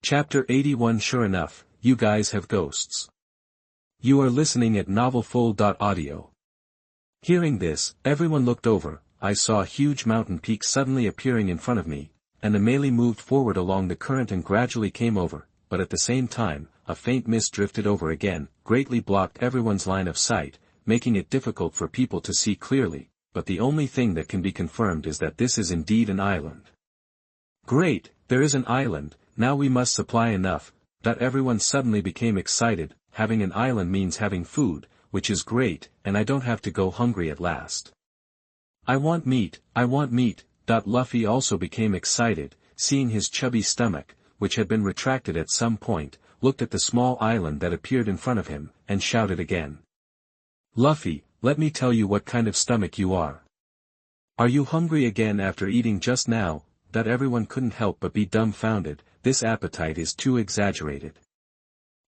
Chapter 81. Sure enough, you guys have ghosts. You are listening at novelfull.audio. Hearing this, everyone looked over. I saw a huge mountain peak suddenly appearing in front of me, and the melee moved forward along the current and gradually came over, but at the same time, a faint mist drifted over again, greatly blocked everyone's line of sight, making it difficult for people to see clearly, but the only thing that can be confirmed is that this is indeed an island. Great, there is an island, now we must supply enough. That everyone suddenly became excited. Having an island means having food, which is great, and I don't have to go hungry at last. I want meat, I want meat. Luffy also became excited, seeing his chubby stomach, which had been retracted at some point, looked at the small island that appeared in front of him, and shouted again. Luffy, let me tell you what kind of stomach you are. Are you hungry again after eating just now? That everyone couldn't help but be dumbfounded. This appetite is too exaggerated.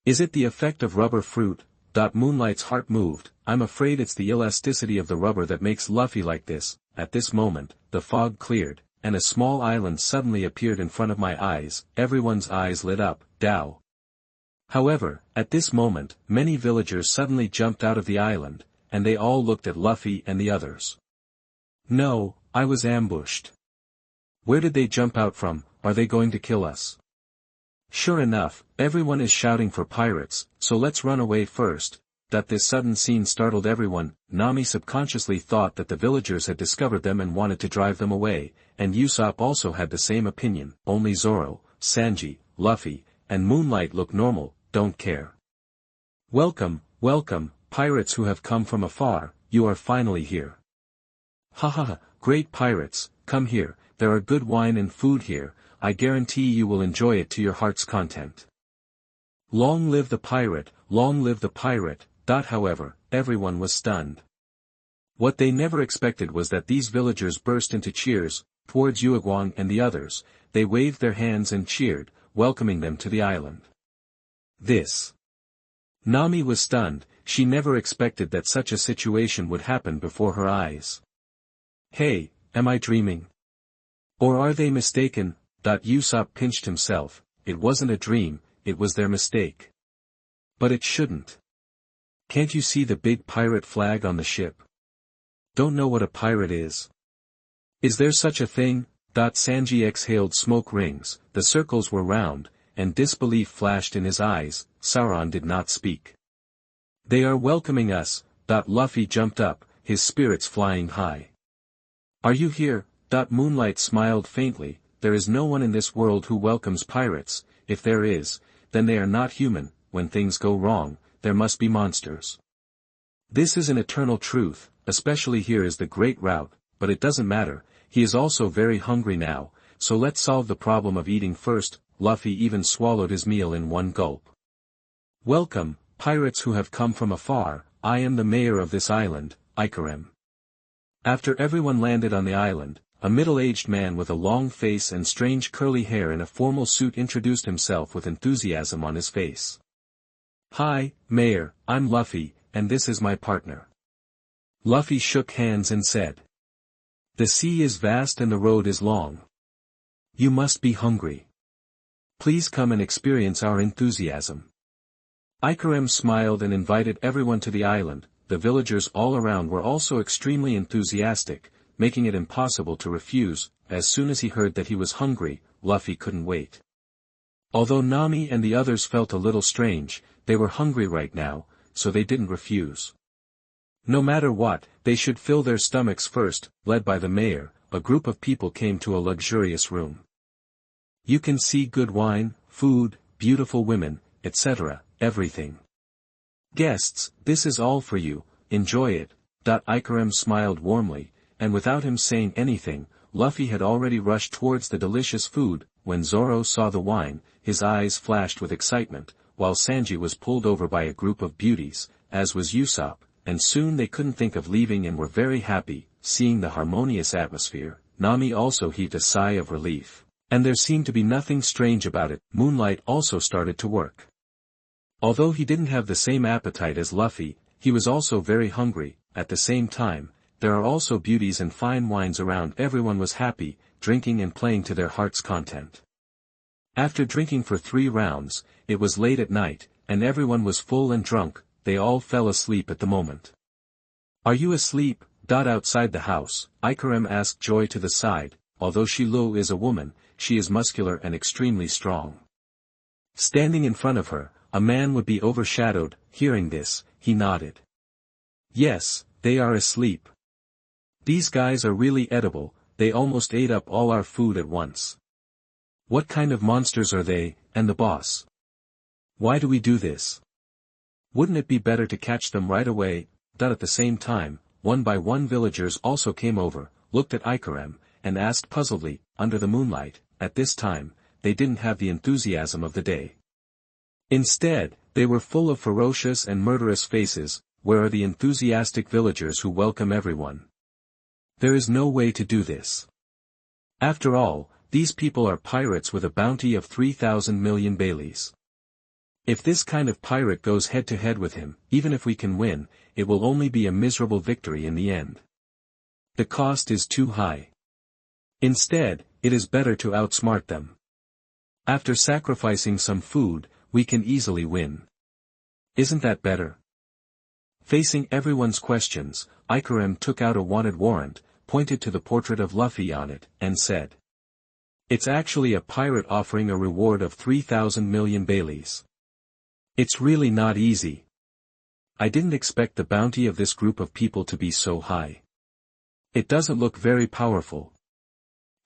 Is it the effect of rubber fruit? Moonlight's heart moved. I'm afraid it's the elasticity of the rubber that makes Luffy like this. At this moment, the fog cleared, and a small island suddenly appeared in front of my eyes. Everyone's eyes lit up. Dow. However, at this moment, many villagers suddenly jumped out of the island, and they all looked at Luffy and the others. No, I was ambushed. Where did they jump out from? Are they going to kill us? Sure enough, everyone is shouting for pirates, so let's run away first. This sudden scene startled everyone. Nami subconsciously thought that the villagers had discovered them and wanted to drive them away, and Usopp also had the same opinion. Only Zoro, Sanji, Luffy, and Moonlight look normal, don't care. Welcome, welcome, pirates who have come from afar, you are finally here. Ha ha ha, great pirates, come here. There are good wine and food here, I guarantee you will enjoy it to your heart's content. Long live the pirate, long live the pirate. However, everyone was stunned. What they never expected was that these villagers burst into cheers, towards Uguang and the others. They waved their hands and cheered, welcoming them to the island. This. Nami was stunned, she never expected that such a situation would happen before her eyes. Hey, am I dreaming? Or are they mistaken? Usopp pinched himself. It wasn't a dream, it was their mistake. But it shouldn't. Can't you see the big pirate flag on the ship? Don't know what a pirate is. Is there such a thing? Sanji exhaled smoke rings, the circles were round, and disbelief flashed in his eyes. Sauron did not speak. They are welcoming us. Luffy jumped up, his spirits flying high. Are you here? Moonlight smiled faintly. There is no one in this world who welcomes pirates. If there is, then they are not human. When things go wrong, there must be monsters. This is an eternal truth, especially here is the great route, but it doesn't matter, he is also very hungry now, so let's solve the problem of eating first. Luffy even swallowed his meal in one gulp. Welcome, pirates who have come from afar, I am the mayor of this island, Ikarem. After everyone landed on the island, a middle-aged man with a long face and strange curly hair in a formal suit introduced himself with enthusiasm on his face. Hi, Mayor, I'm Luffy, and this is my partner. Luffy shook hands and said. The sea is vast and the road is long. You must be hungry. Please come and experience our enthusiasm. Ikarem smiled and invited everyone to the island. The villagers all around were also extremely enthusiastic, making it impossible to refuse. As soon as he heard that he was hungry, Luffy couldn't wait. Although Nami and the others felt a little strange, they were hungry right now, so they didn't refuse. No matter what, they should fill their stomachs first. Led by the mayor, a group of people came to a luxurious room. You can see good wine, food, beautiful women, etc., everything. Guests, this is all for you, enjoy it. Ikarem smiled warmly, and without him saying anything, Luffy had already rushed towards the delicious food. When Zoro saw the wine, his eyes flashed with excitement, while Sanji was pulled over by a group of beauties, as was Usopp, and soon they couldn't think of leaving and were very happy. Seeing the harmonious atmosphere, Nami also heaved a sigh of relief. And there seemed to be nothing strange about it. Moonlight also started to work. Although he didn't have the same appetite as Luffy, he was also very hungry. At the same time, there are also beauties and fine wines around. Everyone was happy, drinking and playing to their heart's content. After drinking for 3 rounds, it was late at night, and everyone was full and drunk, they all fell asleep at the moment. "Are you asleep?" Outside the house, Ikarem asked Joy to the side. Although Shiloh is a woman, she is muscular and extremely strong. Standing in front of her, a man would be overshadowed. Hearing this, he nodded. "Yes, they are asleep. These guys are really edible, they almost ate up all our food at once. What kind of monsters are they, and the boss? Why do we do this? Wouldn't it be better to catch them right away?" At the same time, one by one villagers also came over, looked at Ikarem, and asked puzzledly, under the moonlight. At this time, they didn't have the enthusiasm of the day. Instead, they were full of ferocious and murderous faces. Where are the enthusiastic villagers who welcome everyone? There is no way to do this. After all, these people are pirates with a bounty of 3,000 million Baileys. If this kind of pirate goes head to head with him, even if we can win, it will only be a miserable victory in the end. The cost is too high. Instead, it is better to outsmart them. After sacrificing some food, we can easily win. Isn't that better? Facing everyone's questions, Ikarem took out a wanted warrant, pointed to the portrait of Luffy on it, and said, "It's actually a pirate offering a reward of 3,000 million Baileys. It's really not easy. I didn't expect the bounty of this group of people to be so high. It doesn't look very powerful.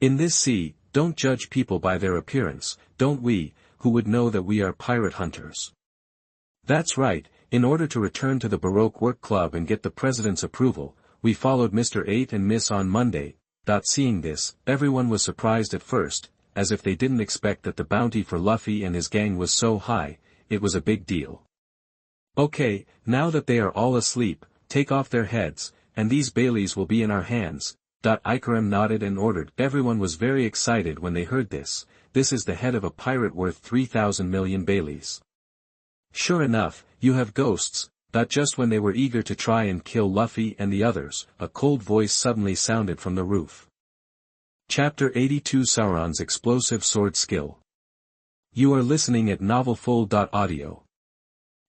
In this sea, don't judge people by their appearance, don't we, who would know that we are pirate hunters?" That's right, in order to return to the Baroque Work Club and get the president's approval, we followed Mr. 8 and Miss on Monday. Seeing this, everyone was surprised at first, as if they didn't expect that the bounty for Luffy and his gang was so high. It was a big deal. "Okay, now that they are all asleep, take off their heads, and these Baileys will be in our hands." Ikarem nodded and ordered. Everyone was very excited when they heard this. This is the head of a pirate worth 3,000 million Baileys. "Sure enough, you have ghosts." Just when they were eager to try and kill Luffy and the others, a cold voice suddenly sounded from the roof. Chapter 82 Sauron's Explosive Sword Skill. You are listening at novelfull.audio.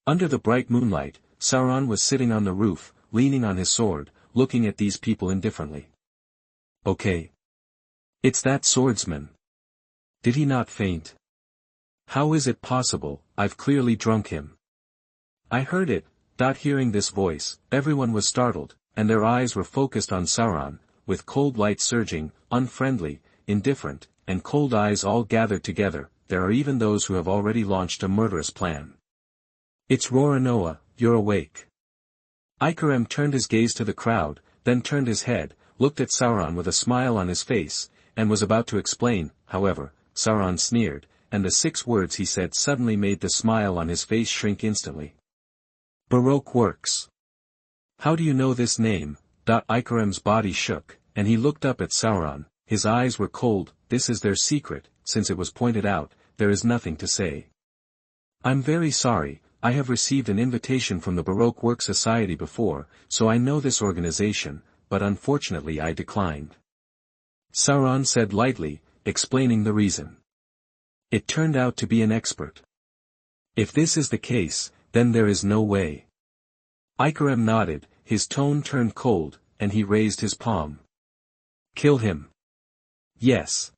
Under the bright moonlight, Sauron was sitting on the roof, leaning on his sword, looking at these people indifferently. "Okay. It's that swordsman. Did he not faint? How is it possible? I've clearly drunk him. I heard it." Hearing this voice, everyone was startled, and their eyes were focused on Sauron, with cold light surging, unfriendly, indifferent, and cold eyes all gathered together. There are even those who have already launched a murderous plan. "It's Roronoa, you're awake." Ikarem turned his gaze to the crowd, then turned his head, looked at Sauron with a smile on his face, and was about to explain. However, Sauron sneered, and the 6 words he said suddenly made the smile on his face shrink instantly. "Baroque Works. How do you know this name?" Ikarem's body shook, and he looked up at Sauron. His eyes were cold. "This is their secret, since it was pointed out, there is nothing to say." "I'm very sorry, I have received an invitation from the Baroque Work Society before, so I know this organization, but unfortunately I declined." Sauron said lightly, explaining the reason. "It turned out to be an expert. If this is the case, then there is no way." Ikarem nodded, his tone turned cold, and he raised his palm. "Kill him." "Yes."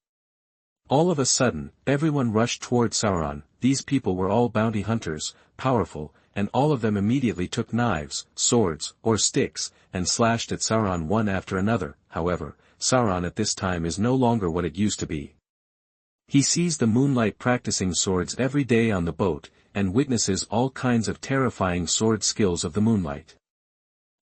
All of a sudden, everyone rushed toward Sauron. These people were all bounty hunters, powerful, and all of them immediately took knives, swords, or sticks, and slashed at Sauron one after another. However, Sauron at this time is no longer what it used to be. He sees the Moonlight practicing swords every day on the boat, and witnesses all kinds of terrifying sword skills of the Moonlight.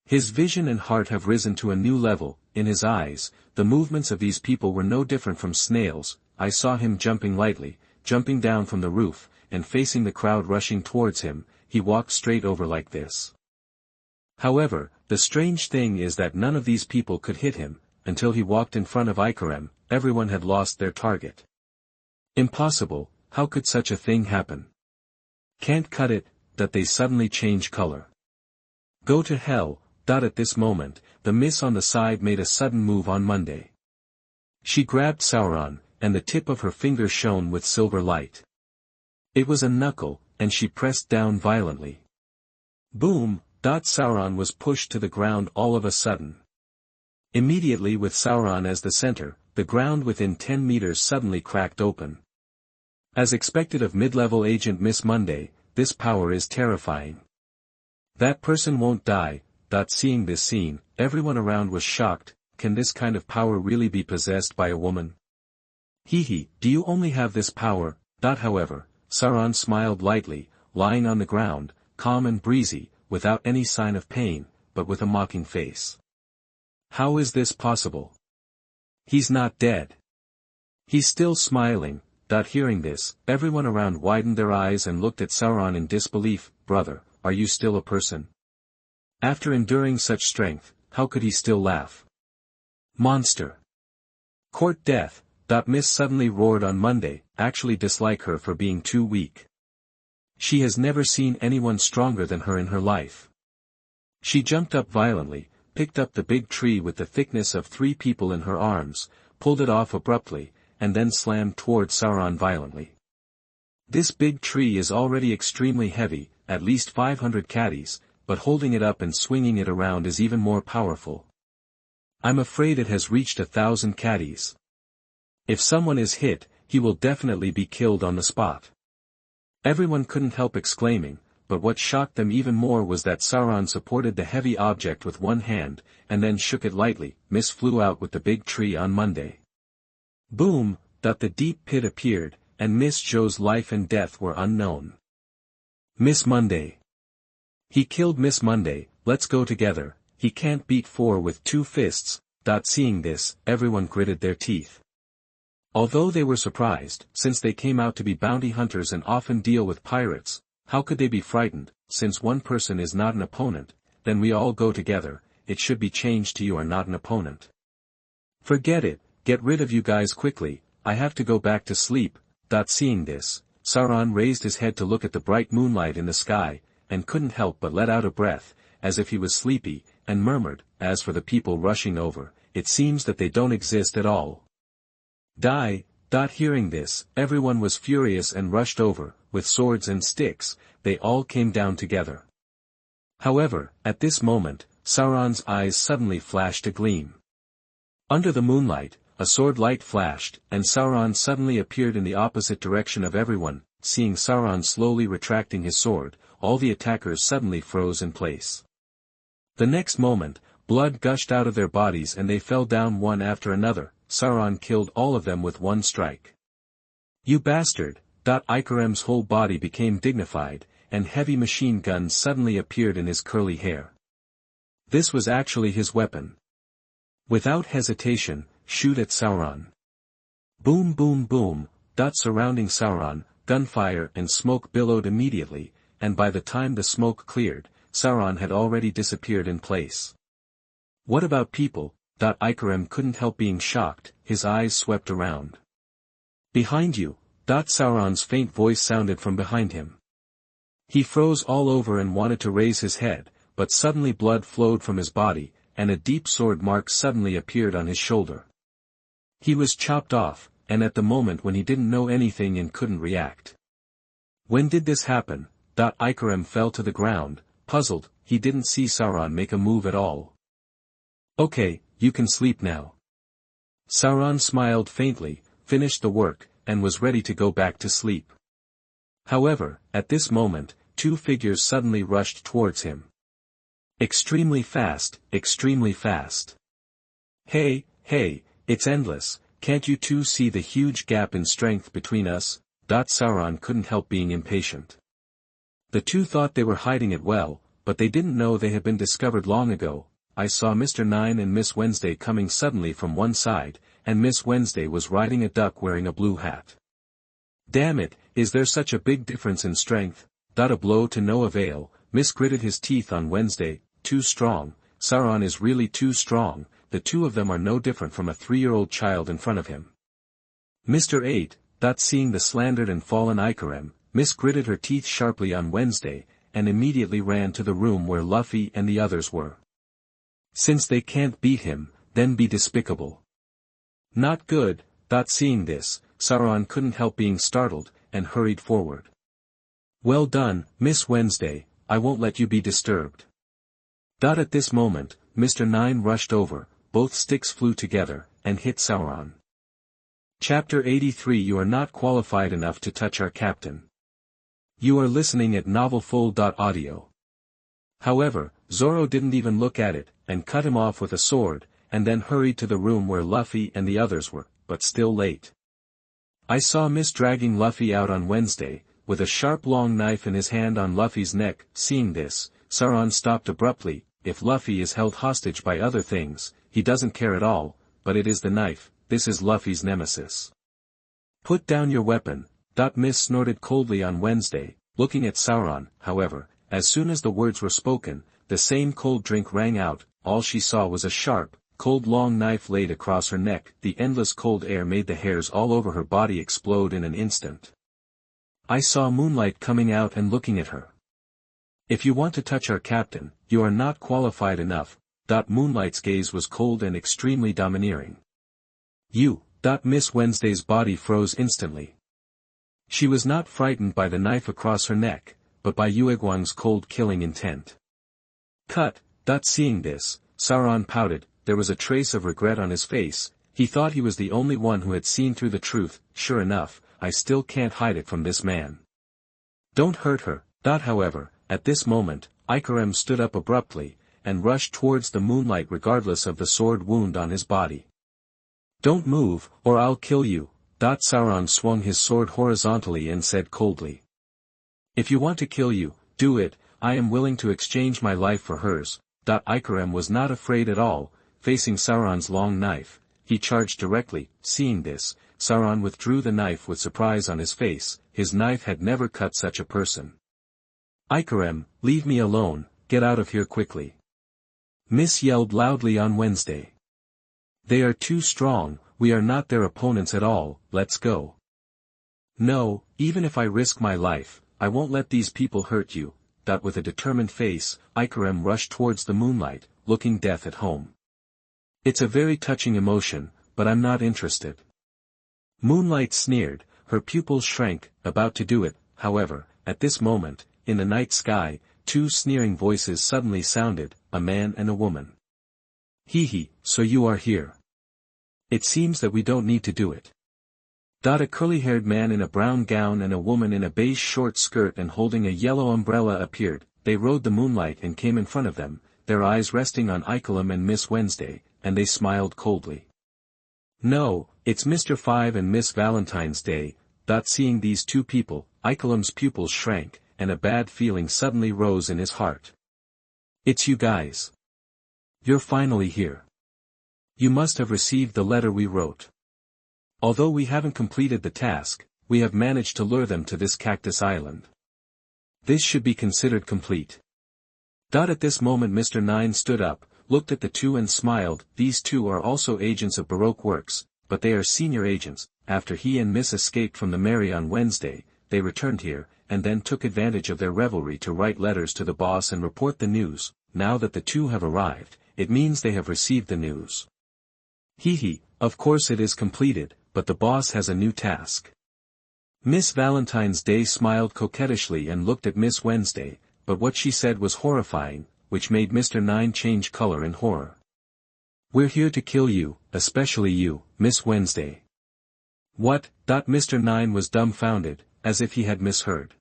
His vision and heart have risen to a new level. In his eyes, the movements of these people were no different from snails. I saw him jumping lightly, jumping down from the roof, and facing the crowd rushing towards him. He walked straight over like this. However, the strange thing is that none of these people could hit him. Until he walked in front of Ikarem, everyone had lost their target. Impossible, how could such a thing happen? Can't cut it, that they suddenly change color. Go to hell. At this moment, the miss on the side made a sudden move on Monday. She grabbed Sauron, and the tip of her finger shone with silver light. It was a knuckle, and she pressed down violently. Boom! Sauron was pushed to the ground all of a sudden. Immediately with Sauron as the center, the ground within 10 meters suddenly cracked open. As expected of mid-level agent Miss Monday, this power is terrifying. That person won't die. Seeing this scene, everyone around was shocked. Can this kind of power really be possessed by a woman? Hee, do you only have this power? However, Sauron smiled lightly, lying on the ground, calm and breezy, without any sign of pain, but with a mocking face. How is this possible? He's not dead. He's still smiling. Hearing this, everyone around widened their eyes and looked at Sauron in disbelief. Brother, are you still a person? After enduring such strength, how could he still laugh? Monster! Court death! Miss suddenly roared on Monday, actually dislike her for being too weak. She has never seen anyone stronger than her in her life. She jumped up violently, picked up the big tree with the thickness of 3 people in her arms, pulled it off abruptly, and then slammed towards Sauron violently. This big tree is already extremely heavy, at least 500 caddies, but holding it up and swinging it around is even more powerful. I'm afraid it has reached 1,000 caddies. If someone is hit, he will definitely be killed on the spot. Everyone couldn't help exclaiming, but what shocked them even more was that Sauron supported the heavy object with one hand, and then shook it lightly. Miss flew out with the big tree on Monday. Boom! The deep pit appeared, and Miss Joe's life and death were unknown. Miss Monday. He killed Miss Monday. Let's go together. He can't beat 4 with 2 fists. Seeing this, everyone gritted their teeth. Although they were surprised, since they came out to be bounty hunters and often deal with pirates, how could they be frightened? Since one person is not an opponent, then we all go together. It should be changed to you are not an opponent. Forget it, get rid of you guys quickly, I have to go back to sleep. Seeing this, Sauron raised his head to look at the bright moonlight in the sky, and couldn't help but let out a breath, as if he was sleepy, and murmured, as for the people rushing over, it seems that they don't exist at all. Die! Hearing this, everyone was furious and rushed over, with swords and sticks, they all came down together. However, at this moment, Sauron's eyes suddenly flashed a gleam. Under the moonlight, a sword light flashed, and Sauron suddenly appeared in the opposite direction of everyone. Seeing Sauron slowly retracting his sword, all the attackers suddenly froze in place. The next moment, blood gushed out of their bodies and they fell down one after another. Sauron killed all of them with one strike. You bastard! Ikarem's whole body became dignified, and heavy machine guns suddenly appeared in his curly hair. This was actually his weapon. Without hesitation, shoot at Sauron. Boom boom boom! Surrounding Sauron, gunfire and smoke billowed immediately, and by the time the smoke cleared, Sauron had already disappeared in place. What about people? Ikarem couldn't help being shocked, his eyes swept around. Behind you! Sauron's faint voice sounded from behind him. He froze all over and wanted to raise his head, but suddenly blood flowed from his body, and a deep sword mark suddenly appeared on his shoulder. He was chopped off, and at the moment when he didn't know anything and couldn't react. When did this happen? Ikarem fell to the ground, puzzled, he didn't see Sauron make a move at all. Okay, you can sleep now. Sauron smiled faintly, finished the work, and was ready to go back to sleep. However, at this moment, 2 figures suddenly rushed towards him. Extremely fast, extremely fast. Hey, it's endless, can't you 2 see the huge gap in strength between us? Sauron couldn't help being impatient. The 2 thought they were hiding it well, but they didn't know they had been discovered long ago. I saw Mr. 9 and Miss Wednesday coming suddenly from one side, and Miss Wednesday was riding a duck wearing a blue hat. Damn it, is there such a big difference in strength? A blow to no avail. Miss gritted his teeth on Wednesday. Too strong, Sauron is really too strong, the 2 of them are no different from a 3-year-old child in front of him. Mr. 8, seeing the slandered and fallen Ikarem, Miss gritted her teeth sharply on Wednesday, and immediately ran to the room where Luffy and the others were. Since they can't beat him, then be despicable. Not good, Seeing this, Sauron couldn't help being startled, and hurried forward. Well done, Miss Wednesday, I won't let you be disturbed. At this moment, Mr. 9 rushed over, both sticks flew together, and hit Sauron. Chapter 83 You are not qualified enough to touch our captain. You are listening at novelfull.audio. However, Zoro didn't even look at it, and cut him off with a sword, and then hurried to the room where Luffy and the others were, but still late. I saw Miss dragging Luffy out on Wednesday, with a sharp long knife in his hand on Luffy's neck. Seeing this, Sauron stopped abruptly. If Luffy is held hostage by other things, he doesn't care at all, but it is the knife, this is Luffy's nemesis. Put down your weapon, Miss snorted coldly on Wednesday, looking at Sauron. However, as soon as the words were spoken, the same cold drink rang out. All she saw was a sharp, cold long knife laid across her neck. The endless cold air made the hairs all over her body explode in an instant. I saw Moonlight coming out and looking at her. If you want to touch our captain, you are not qualified enough. Moonlight's gaze was cold and extremely domineering. You, Miss Wednesday's body froze instantly. She was not frightened by the knife across her neck, but by Yueguang's cold killing intent. Cut. Seeing this, Sauron pouted. There was a trace of regret on his face. He thought he was the only one who had seen through the truth. Sure enough, I still can't hide it from this man. Don't hurt her. However, at this moment, Ikarem stood up abruptly, and rushed towards the Moonlight regardless of the sword wound on his body. Don't move, or I'll kill you. Sauron swung his sword horizontally and said coldly. If you want to kill you, do it. I am willing to exchange my life for hers. Ikarem was not afraid at all. Facing Sauron's long knife, he charged directly. Seeing this, Sauron withdrew the knife with surprise on his face. His knife had never cut such a person. Ikarem, leave me alone, get out of here quickly. Miss yelled loudly on Wednesday. They are too strong, we are not their opponents at all, let's go. No, even if I risk my life, I won't let these people hurt you. With a determined face, Ikarem rushed towards the Moonlight, looking death at home. It's a very touching emotion, but I'm not interested. Moonlight sneered, her pupils shrank, about to do it. However, at this moment, in the night sky, two sneering voices suddenly sounded, a man and a woman. Hee, so you are here. It seems that we don't need to do it. A curly-haired man in a brown gown and a woman in a beige short skirt and holding a yellow umbrella appeared. They rode the Moonlight and came in front of them, their eyes resting on Ikarem and Miss Wednesday, and they smiled coldly. No, it's Mr. 5 and Miss Valentine's Day. Seeing these two people, Ikarem's pupils shrank, and a bad feeling suddenly rose in his heart. It's you guys. You're finally here. You must have received the letter we wrote. Although we haven't completed the task, we have managed to lure them to this cactus island. This should be considered complete. At this moment Mr. 9 stood up, looked at the two and smiled. These two are also agents of Baroque Works, but they are senior agents. After he and Miss escaped from the Mary on Wednesday, they returned here, and then took advantage of their revelry to write letters to the boss and report the news. Now that the two have arrived, it means they have received the news. Of course it is completed, but the boss has a new task. Miss Valentine's Day smiled coquettishly and looked at Miss Wednesday, but what she said was horrifying, which made Mr. 9 change color in horror. We're here to kill you, especially you, Miss Wednesday. What? Mr. 9 was dumbfounded, as if he had misheard.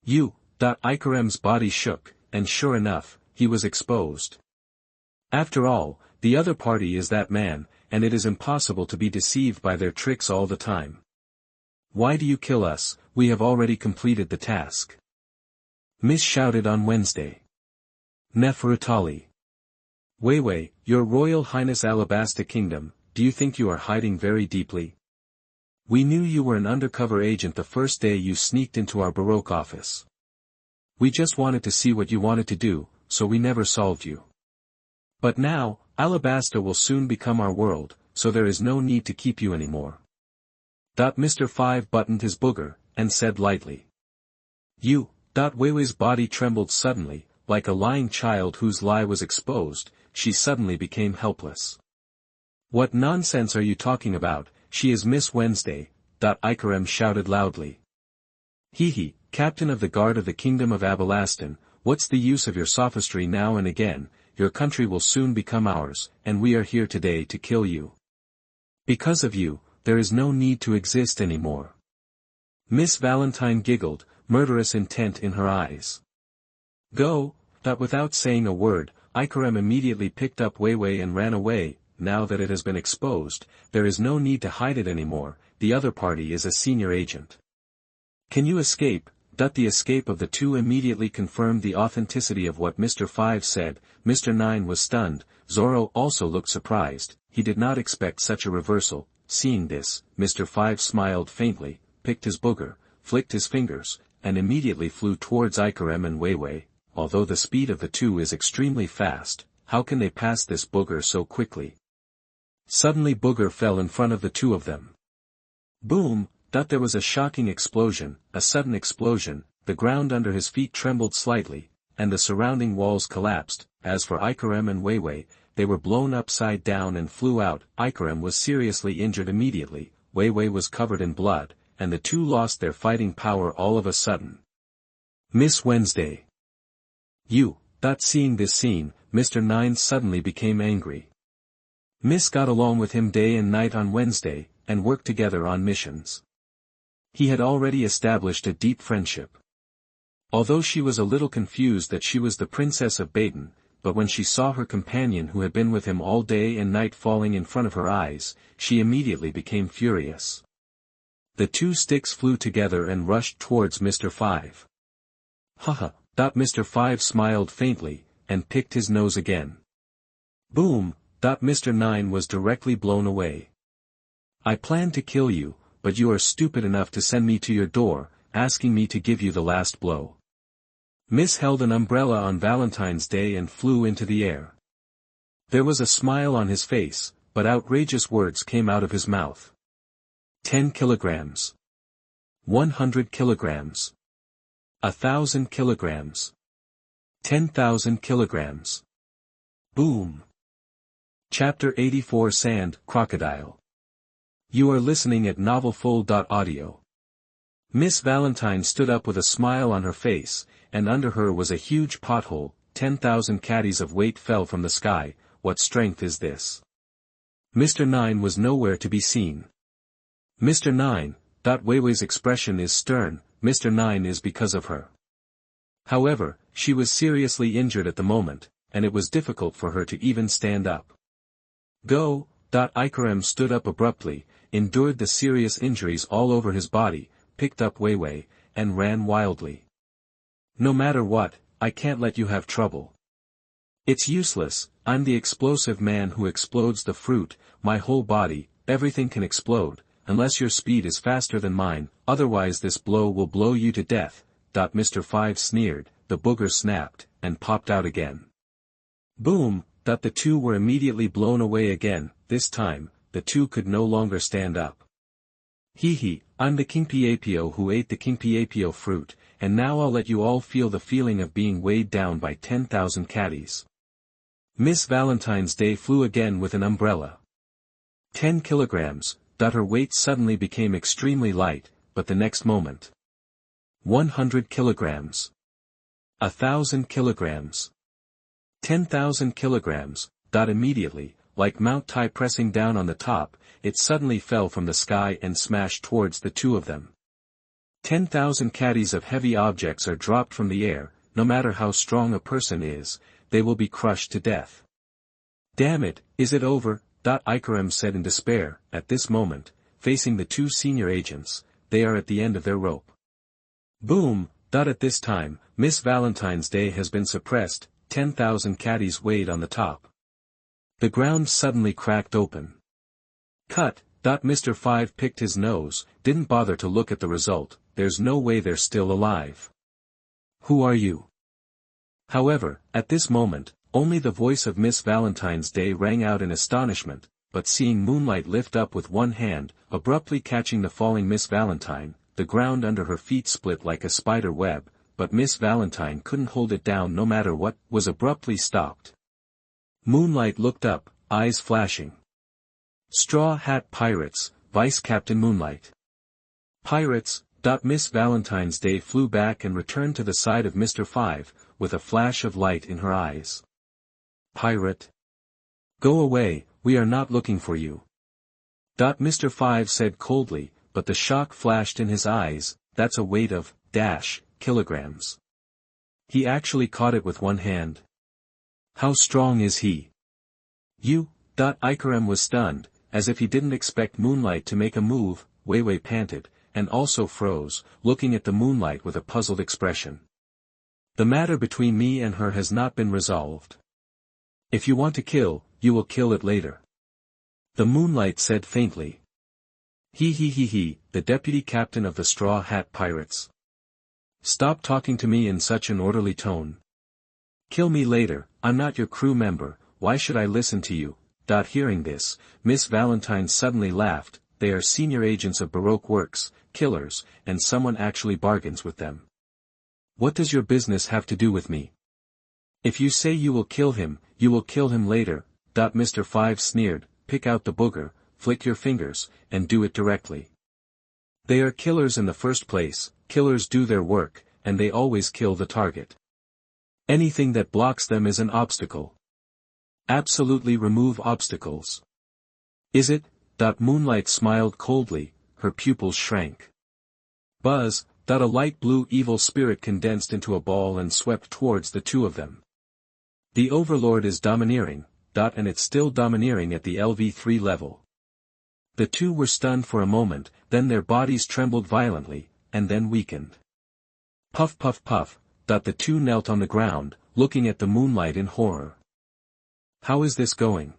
You. Ikarem's body shook, and sure enough, he was exposed. After all, the other party is that man, and it is impossible to be deceived by their tricks all the time. Why do you kill us? We have already completed the task. Miss shouted on Wednesday. Nefertali. Weiwei, your Royal Highness Alabasta Kingdom, do you think you are hiding very deeply? We knew you were an undercover agent the first day you sneaked into our Baroque office. We just wanted to see what you wanted to do, so we never solved you. But now, Alabasta will soon become our world, so there is no need to keep you anymore. Mr. 5 buttoned his booger, and said lightly. You. Weiwei's body trembled suddenly, like a lying child whose lie was exposed. She suddenly became helpless. What nonsense are you talking about? she is Miss Wednesday, Icarem shouted loudly. Hee, Captain of the Guard of the Kingdom of Alabasta, what's the use of your sophistry now and again? Your country will soon become ours, and we are here today to kill you. Because of you, there is no need to exist anymore. Miss Valentine giggled, murderous intent in her eyes. Go, without saying a word, Icarem immediately picked up Weiwei and ran away. Now that it has been exposed, there is no need to hide it anymore, the other party is a senior agent. Can you escape? The escape of the two immediately confirmed the authenticity of what Mr. 5 said. Mr. 9 was stunned. Zoro also looked surprised, he did not expect such a reversal. Seeing this, Mr. 5 smiled faintly, picked his booger, flicked his fingers, and immediately flew towards Icarem and Weiwei. Although the speed of the two is extremely fast, how can they pass this booger so quickly? Suddenly booger fell in front of the two of them. Boom! There was a shocking explosion, a sudden explosion, the ground under his feet trembled slightly, and the surrounding walls collapsed. As for Icarem and Weiwei, they were blown upside down and flew out. Icarem was seriously injured immediately, Weiwei was covered in blood, and the two lost their fighting power all of a sudden. Miss Wednesday. You, seeing this scene, Mr. 9 suddenly became angry. Miss got along with him day and night on Wednesday, and worked together on missions. He had already established a deep friendship. Although she was a little confused that she was the Princess of Baton, but when she saw her companion who had been with him all day and night falling in front of her eyes, she immediately became furious. The two sticks flew together and rushed towards Mr. 5. Haha, Mr. 5 smiled faintly, and picked his nose again. Boom, Mr. 9 was directly blown away. I planned to kill you, but you are stupid enough to send me to your door, asking me to give you the last blow. Miss held an umbrella on Valentine's Day and flew into the air. There was a smile on his face, but outrageous words came out of his mouth. 10 kilograms. 100 kilograms. 1,000 kilograms. 10,000 kilograms. Boom. Chapter 84 Sand.Crocodile. You are listening at novelfull.audio. Miss Valentine stood up with a smile on her face, and under her was a huge pothole. 10,000 caddies of weight fell from the sky. What strength is this? Mr. 9 was nowhere to be seen. Mr. 9, Weiwei's expression is stern. Mr. 9 is because of her. However, she was seriously injured at the moment, and it was difficult for her to even stand up. Go! Icarem stood up abruptly, endured the serious injuries all over his body, picked up Weiwei, and ran wildly. No matter what, I can't let you have trouble. It's useless, I'm the explosive man who explodes the fruit, my whole body, everything can explode, unless your speed is faster than mine, otherwise this blow will blow you to death. Mr. 5 sneered, the booger snapped, and popped out again. Boom! The two were immediately blown away again. This time, the two could no longer stand up. Hee, I'm the King Piapio who ate the King Piapio fruit, and now I'll let you all feel the feeling of being weighed down by 10,000 caddies. Miss Valentine's Day flew again with an umbrella. 10 kilograms, her weight suddenly became extremely light, but the next moment. 100 kilograms. 1,000 kilograms. 10,000 kilograms, immediately, like Mount Tai pressing down on the top, it suddenly fell from the sky and smashed towards the two of them. 10,000 caddies of heavy objects are dropped from the air, no matter how strong a person is, they will be crushed to death. Damn it, is it over? Icarem said in despair. At this moment, facing the two senior agents, they are at the end of their rope. Boom! At this time, Miss Valentine's Day has been suppressed. 10,000 caddies weighed on the top. The ground suddenly cracked open. Cut! Mr. 5 picked his nose, didn't bother to look at the result. There's no way they're still alive. Who are you? However, at this moment, only the voice of Miss Valentine's Day rang out in astonishment, but seeing Moonlight lift up with one hand, abruptly catching the falling Miss Valentine, the ground under her feet split like a spider web, but Miss Valentine couldn't hold it down no matter what, was abruptly stopped. Moonlight looked up, eyes flashing. Straw Hat Pirates, Vice Captain Moonlight. Pirates. Miss Valentine's Day flew back and returned to the side of Mr. 5, with a flash of light in her eyes. Pirate. Go away, we are not looking for you. Mr. 5 said coldly, but the shock flashed in his eyes. That's a weight of, kilograms. He actually caught it with one hand. How strong is he? You. Icarem was stunned, as if he didn't expect Moonlight to make a move. Wei panted, and also froze, looking at the Moonlight with a puzzled expression. The matter between me and her has not been resolved. If you want to kill, you will kill it later. The Moonlight said faintly. He, the deputy captain of the Straw Hat Pirates. Stop talking to me in such an orderly tone. Kill me later, I'm not your crew member, why should I listen to you? Hearing this, Miss Valentine suddenly laughed. They are senior agents of Baroque Works, killers, and someone actually bargains with them. What does your business have to do with me? If you say you will kill him later. Mr. 5 sneered, pick out the booger, flick your fingers, and do it directly. They are killers in the first place, killers do their work, and they always kill the target. Anything that blocks them is an obstacle. Absolutely remove obstacles. Is it? Moonlight smiled coldly, her pupils shrank. Buzz. A light blue evil spirit condensed into a ball and swept towards the two of them. The Overlord is domineering, and it's still domineering at the LV3 level. The two were stunned for a moment, then their bodies trembled violently, and then weakened. Puff puff puff. The two knelt on the ground, looking at the Moonlight in horror. How is this going?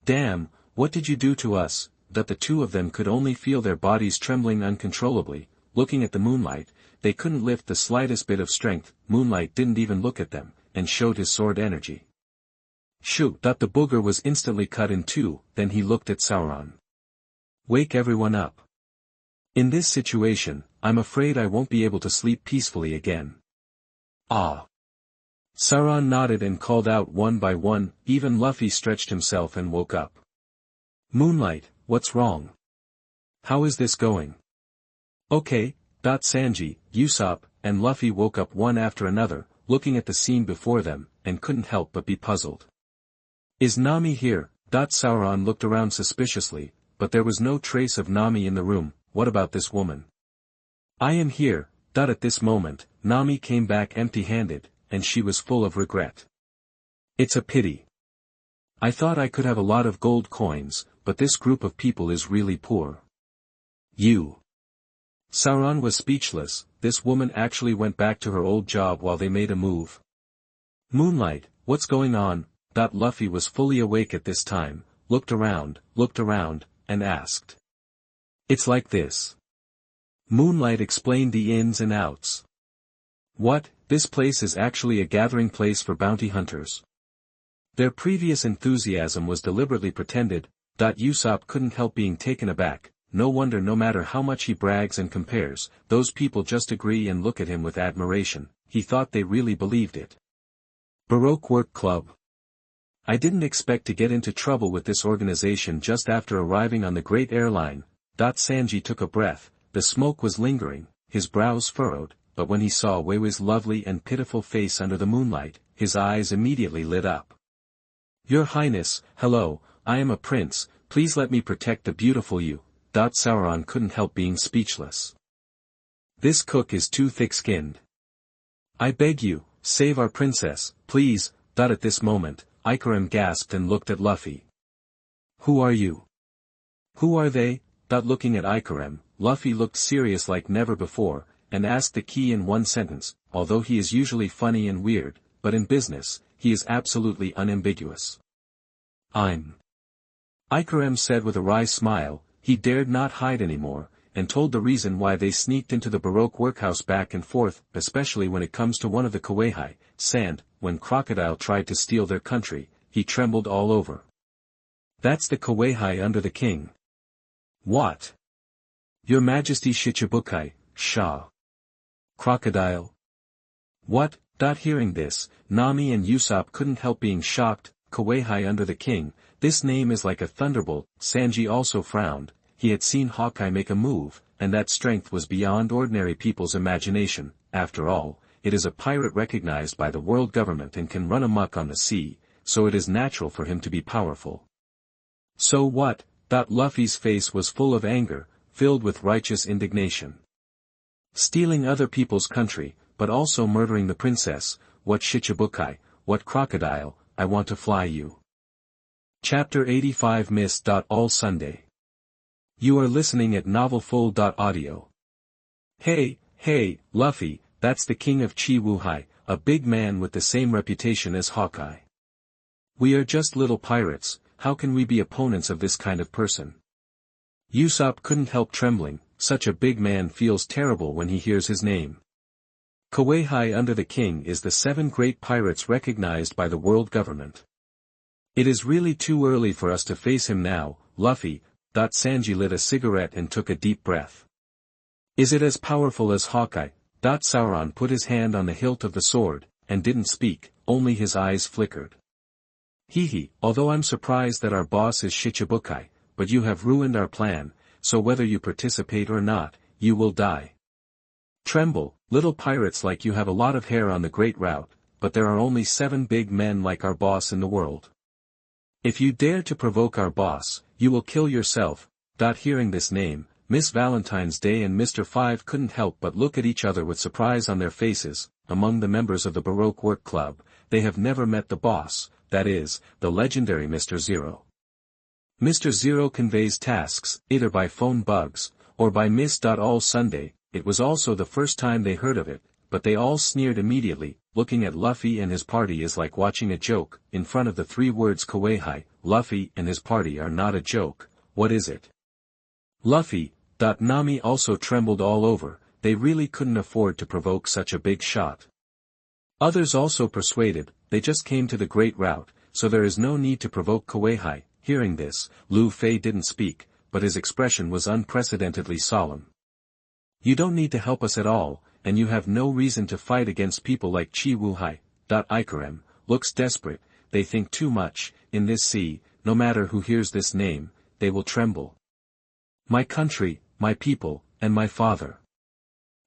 Damn, what did you do to us? The two of them could only feel their bodies trembling uncontrollably, looking at the Moonlight. They couldn't lift the slightest bit of strength. Moonlight didn't even look at them, and showed his sword energy. Shoot! The booger was instantly cut in two, then he looked at Sauron. Wake everyone up. In this situation, I'm afraid I won't be able to sleep peacefully again. Ah! Sauron nodded and called out one by one. Even Luffy stretched himself and woke up. Moonlight, what's wrong? How is this going? Okay. Sanji, Usopp, and Luffy woke up one after another, looking at the scene before them, and couldn't help but be puzzled. Is Nami here? Sauron looked around suspiciously, but there was no trace of Nami in the room. What about this woman? I am here. At this moment, Nami came back empty-handed, and she was full of regret. It's a pity. I thought I could have a lot of gold coins, but this group of people is really poor. You. Sauron was speechless. This woman actually went back to her old job while they made a move. Moonlight, what's going on? Luffy was fully awake at this time, looked around, and asked. It's like this. Moonlight explained the ins and outs. What? This place is actually a gathering place for bounty hunters. Their previous enthusiasm was deliberately pretended. Usopp couldn't help being taken aback. No wonder, no matter how much he brags and compares, those people just agree and look at him with admiration. He thought they really believed it. Baroque Work Club. I didn't expect to get into trouble with this organization just after arriving on the great airline. Sanji took a breath. The smoke was lingering, his brows furrowed, but when he saw Weiwei's lovely and pitiful face under the moonlight, his eyes immediately lit up. Your Highness, hello, I am a prince, please let me protect the beautiful you. Sauron couldn't help being speechless. This cook is too thick-skinned. I beg you, save our princess, please. At this moment, Icarem gasped and looked at Luffy. Who are you? Who are they? Looking at Icarem, Luffy looked serious like never before, and asked the key in one sentence. Although he is usually funny and weird, but in business, he is absolutely unambiguous. I'm. Icarem said with a wry smile. He dared not hide anymore, and told the reason why they sneaked into the Baroque workhouse back and forth, especially when it comes to one of the Kawaii, Sand. When Crocodile tried to steal their country, he trembled all over. That's the Kawaii under the king. What? Your Majesty Shichibukai, Shah. Crocodile. What? Hearing this, Nami and Usopp couldn't help being shocked. Kawaii under the king, this name is like a thunderbolt. Sanji also frowned, he had seen Hawkeye make a move, and that strength was beyond ordinary people's imagination. After all, it is a pirate recognized by the world government and can run amok on the sea, so it is natural for him to be powerful. So what? Luffy's face was full of anger, filled with righteous indignation. Stealing other people's country, but also murdering the princess, what Shichibukai, what crocodile, I want to fly you. Chapter 85 Miss.all Sunday. You are listening at novelfull.audio. Hey, Luffy, that's the king of Chi-Wuhai, a big man with the same reputation as Hawkeye. We are just little pirates, how can we be opponents of this kind of person? Usopp couldn't help trembling, such a big man feels terrible when he hears his name. Kuwei under the king is the 7 great pirates recognized by the world government. It is really too early for us to face him now, Luffy. Sanji lit a cigarette and took a deep breath. Is it as powerful as Hawkeye? Sauron put his hand on the hilt of the sword, and didn't speak, only his eyes flickered. Although I'm surprised that our boss is Shichibukai, but you have ruined our plan, so whether you participate or not, you will die. Tremble, little pirates like you have a lot of hair on the great route, but there are only 7 big men like our boss in the world. If you dare to provoke our boss, you will kill yourself. Hearing this name, Miss Valentine's Day and Mr. 5 couldn't help but look at each other with surprise on their faces. Among the members of the Baroque Work Club, they have never met the boss, that is, the legendary Mr. Zero. Mr. Zero conveys tasks, either by phone bugs, or by miss.all Sunday. It was also the first time they heard of it, but they all sneered immediately. Looking at Luffy and his party is like watching a joke. In front of the 3 words Kuwei, Luffy and his party are not a joke. What is it? Luffy. Nami also trembled all over, they really couldn't afford to provoke such a big shot. Others also persuaded, they just came to the great route, so there is no need to provoke Kuwei. Hearing this, Luffy didn't speak, but his expression was unprecedentedly solemn. You don't need to help us at all, and you have no reason to fight against people like Chi-Wuhai. Ikarem looks desperate, they think too much. In this sea, no matter who hears this name, they will tremble. My country, my people, and my father.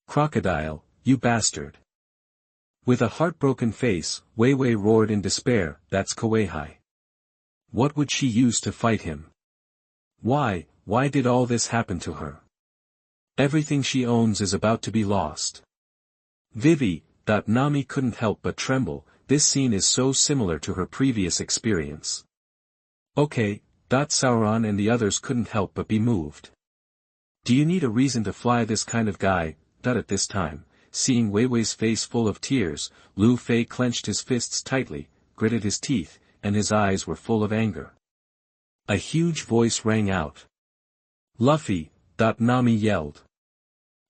Crocodile, you bastard. With a heartbroken face, Wei Wei roared in despair, that's Kuwei. What would she use to fight him? Why did all this happen to her? Everything she owns is about to be lost. Vivi. Nami couldn't help but tremble, this scene is so similar to her previous experience. Okay. Sauron and the others couldn't help but be moved. Do you need a reason to fly this kind of guy? At this time, seeing Wei Wei's face full of tears, Luffy clenched his fists tightly, gritted his teeth, and his eyes were full of anger. A huge voice rang out. Luffy. Nami yelled.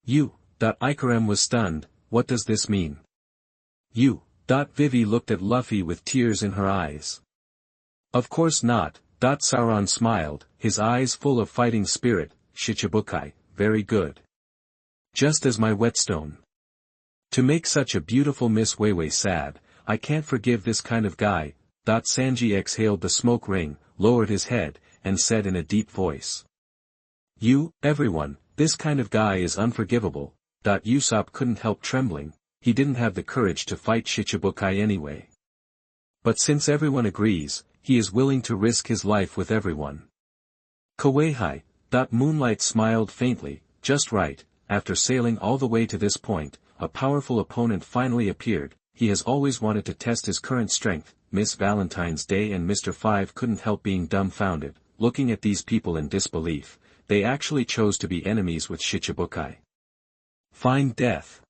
You. Ikarem was stunned, what does this mean? You. Vivi looked at Luffy with tears in her eyes. Of course not. Sauron smiled, his eyes full of fighting spirit. Shichibukai, very good. Just as my whetstone. To make such a beautiful Miss Wei Wei sad, I can't forgive this kind of guy. Sanji exhaled the smoke ring, lowered his head, and said in a deep voice. You, everyone, this kind of guy is unforgivable. Usopp couldn't help trembling, he didn't have the courage to fight Shichibukai anyway. But since everyone agrees, he is willing to risk his life with everyone. Kuwei. Moonlight smiled faintly, just right, after sailing all the way to this point, a powerful opponent finally appeared, he has always wanted to test his current strength. Miss Valentine's Day and Mr. 5 couldn't help being dumbfounded, looking at these people in disbelief, they actually chose to be enemies with Shichibukai. Find death.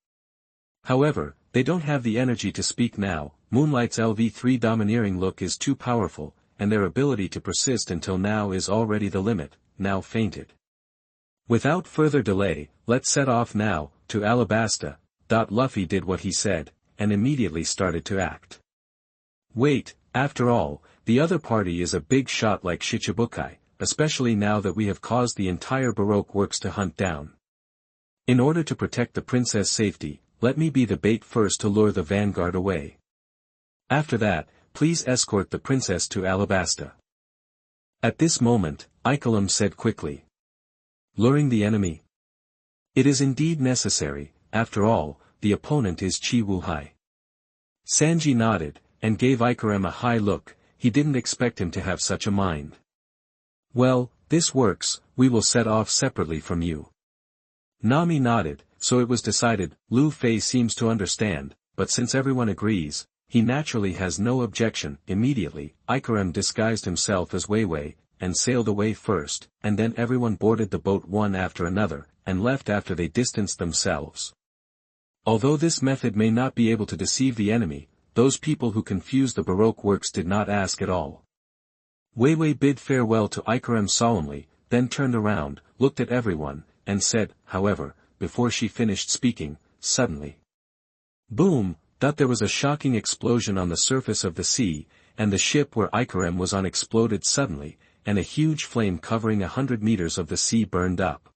However, they don't have the energy to speak now. Moonlight's LV3 domineering look is too powerful, and their ability to persist until now is already the limit, now fainted. Without further delay, let's set off now, to Alabasta. Luffy did what he said, and immediately started to act. Wait, after all, the other party is a big shot like Shichibukai, especially now that we have caused the entire Baroque works to hunt down. In order to protect the princess' safety, let me be the bait first to lure the vanguard away. After that, please escort the princess to Alabasta. At this moment, Ikalem said quickly. Luring the enemy? It is indeed necessary, after all, the opponent is Chi Wuhai. Sanji nodded, and gave Ikarem a high look. He didn't expect him to have such a mind. Well, this works, we will set off separately from you. Nami nodded, so it was decided. Lu Fei seems to understand, but since everyone agrees, he naturally has no objection. Immediately, Ikarem disguised himself as Wei Wei, and sailed away first, and then everyone boarded the boat one after another, and left after they distanced themselves. Although this method may not be able to deceive the enemy, those people who confuse the Baroque works did not ask at all. Wei Wei bid farewell to Ikarem solemnly, then turned around, looked at everyone, and said, however, before she finished speaking, suddenly. Boom! There was a shocking explosion on the surface of the sea, and the ship where Ikarem was on exploded suddenly, and a huge flame covering 100 meters of the sea burned up.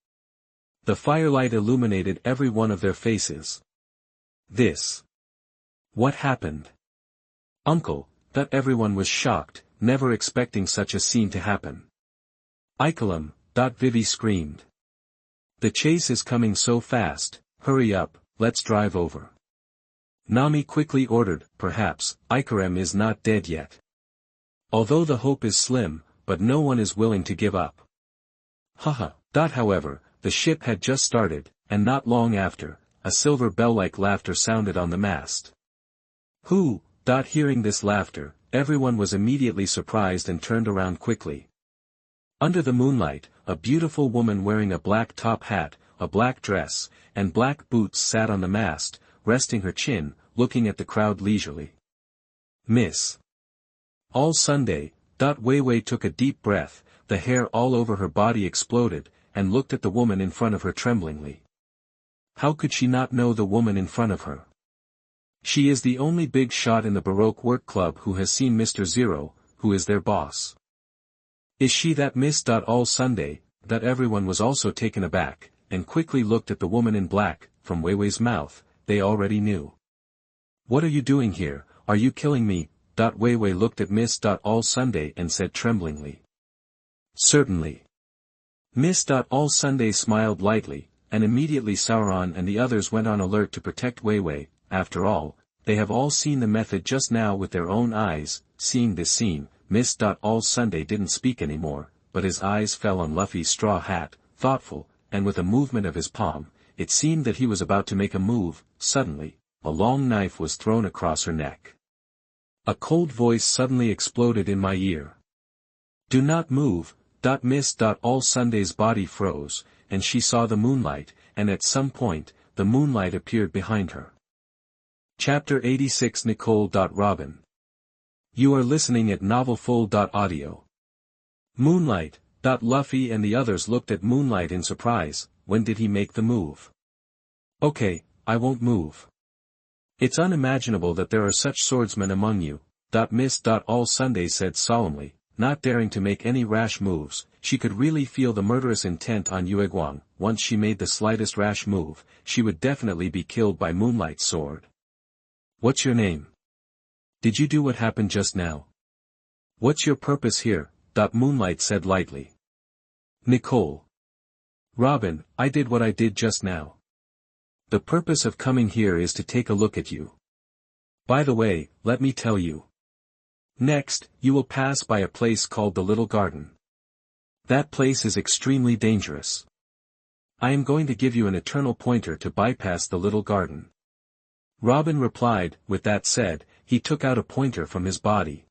The firelight illuminated every one of their faces. This. What happened? Uncle, everyone was shocked, never expecting such a scene to happen. Ikalem, Vivi screamed. The chase is coming so fast, hurry up, let's drive over. Nami quickly ordered, perhaps, Ikarem is not dead yet. Although the hope is slim, but no one is willing to give up. Haha. However, the ship had just started, and not long after, a silver bell-like laughter sounded on the mast. Who? Hearing this laughter, everyone was immediately surprised and turned around quickly. Under the moonlight, a beautiful woman wearing a black top hat, a black dress, and black boots sat on the mast, resting her chin, looking at the crowd leisurely. Miss.All Sunday. Wei Wei took a deep breath, the hair all over her body exploded, and looked at the woman in front of her tremblingly. How could she not know the woman in front of her? She is the only big shot in the Baroque Work Club who has seen Mr. Zero, who is their boss. Is she that Miss.All Sunday? Everyone was also taken aback, and quickly looked at the woman in black. From Wei Wei's mouth, they already knew. What are you doing here? Are you killing me? Wei Wei looked at Miss.All Sunday and said tremblingly. Certainly. Miss.All Sunday smiled lightly, and immediately Sauron and the others went on alert to protect Wei Wei. After all, they have all seen the method just now with their own eyes. Seeing this scene, Miss.All Sunday didn't speak anymore, but his eyes fell on Luffy's straw hat, thoughtful, and with a movement of his palm, it seemed that he was about to make a move. Suddenly, a long knife was thrown across her neck. A cold voice suddenly exploded in my ear. Do not move. Miss.All Sunday's body froze, and she saw the moonlight, and at some point, the moonlight appeared behind her. Chapter 86 Nicole.robin. You are listening at novelfull.audio. Moonlight. Luffy and the others looked at Moonlight in surprise. When did he make the move? Okay, I won't move. It's unimaginable that there are such swordsmen among you. Miss.All Sunday said solemnly, not daring to make any rash moves. She could really feel the murderous intent on Yueguang. Once she made the slightest rash move, she would definitely be killed by Moonlight's sword. What's your name? Did you do what happened just now? What's your purpose here? Moonlight said lightly. Nicole.Robin, I did what I did just now. The purpose of coming here is to take a look at you. By the way, let me tell you. Next, you will pass by a place called the Little Garden. That place is extremely dangerous. I am going to give you an eternal pointer to bypass the Little Garden. Robin replied. With that said, he took out a pointer from his body.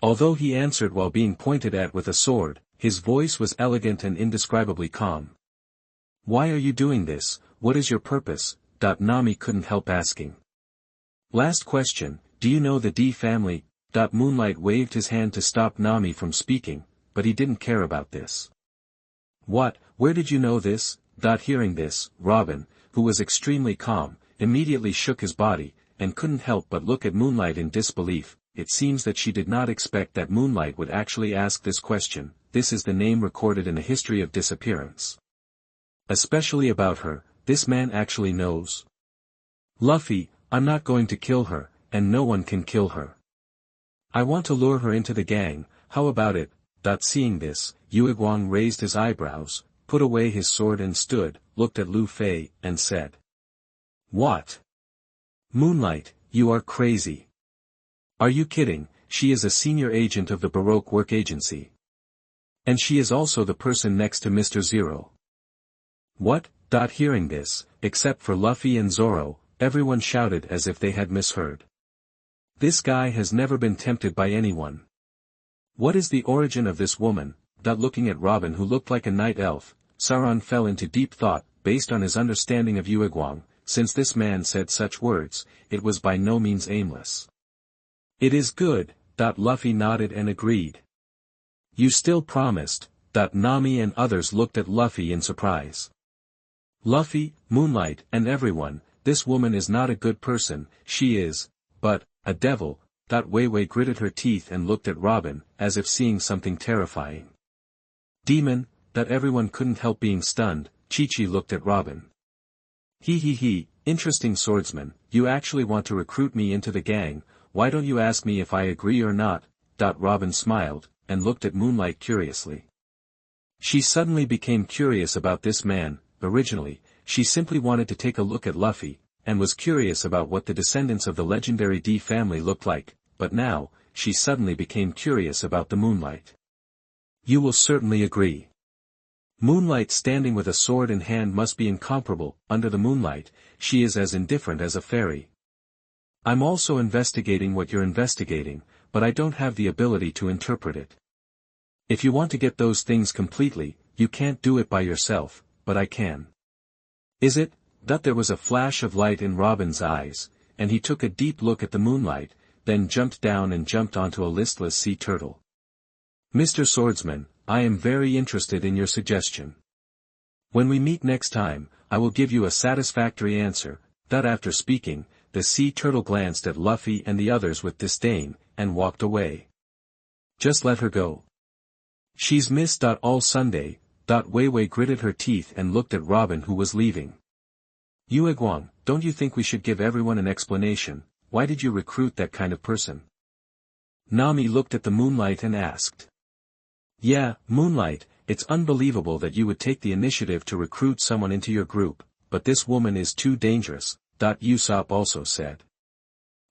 Although he answered while being pointed at with a sword, his voice was elegant and indescribably calm. Why are you doing this? What is your purpose? Nami couldn't help asking. Last question, do you know the D family? Moonlight waved his hand to stop Nami from speaking, but he didn't care about this. What, where did you know this? Hearing this, Robin, who was extremely calm, immediately shook his body, and couldn't help but look at Moonlight in disbelief. It seems that she did not expect that Moonlight would actually ask this question. This is the name recorded in the history of disappearance. Especially about her, this man actually knows. Luffy, I'm not going to kill her, and no one can kill her. I want to lure her into the gang, how about it? Seeing this, Yueguang raised his eyebrows. put away his sword and stood, looked at Luffy, and said. What? Moonlight, you are crazy. Are you kidding? She is a senior agent of the Barque work agency. And she is also the person next to Mr. Zero. What? Hearing this, except for Luffy and Zoro, everyone shouted as if they had misheard. This guy has never been tempted by anyone. What is the origin of this woman? Looking at Robin, who looked like a night elf, Sauron fell into deep thought, based on his understanding of Uegwang. Since this man said such words, it was by no means aimless. It is good. Luffy nodded and agreed. You still promised. Nami and others looked at Luffy in surprise. Luffy, Moonlight, and everyone, this woman is not a good person, she is, but, a devil. Wei Wei gritted her teeth and looked at Robin, as if seeing something terrifying. Demon. Everyone couldn't help being stunned. Chi-Chi looked at Robin. He, interesting swordsman, you actually want to recruit me into the gang, why don't you ask me if I agree or not? Robin smiled, and looked at Moonlight curiously. She suddenly became curious about this man. Originally, she simply wanted to take a look at Luffy, and was curious about what the descendants of the legendary D family looked like, but now, she suddenly became curious about the Moonlight. You will certainly agree. Moonlight standing with a sword in hand must be incomparable. Under the moonlight, she is as indifferent as a fairy. I'm also investigating what you're investigating, but I don't have the ability to interpret it. If you want to get those things completely, you can't do it by yourself, but I can. Is it? There was a flash of light in Robin's eyes, and he took a deep look at the Moonlight, then jumped down and jumped onto a listless sea turtle. Mr. Swordsman, I am very interested in your suggestion. When we meet next time, I will give you a satisfactory answer. After speaking, the sea turtle glanced at Luffy and the others with disdain, and walked away. Just let her go. She's miss.all Sunday. Wei Wei gritted her teeth and looked at Robin, who was leaving. Uegwang, don't you think we should give everyone an explanation? Why did you recruit that kind of person? Nami looked at the Moonlight and asked. Yeah, Moonlight, it's unbelievable that you would take the initiative to recruit someone into your group, but this woman is too dangerous. Usopp also said.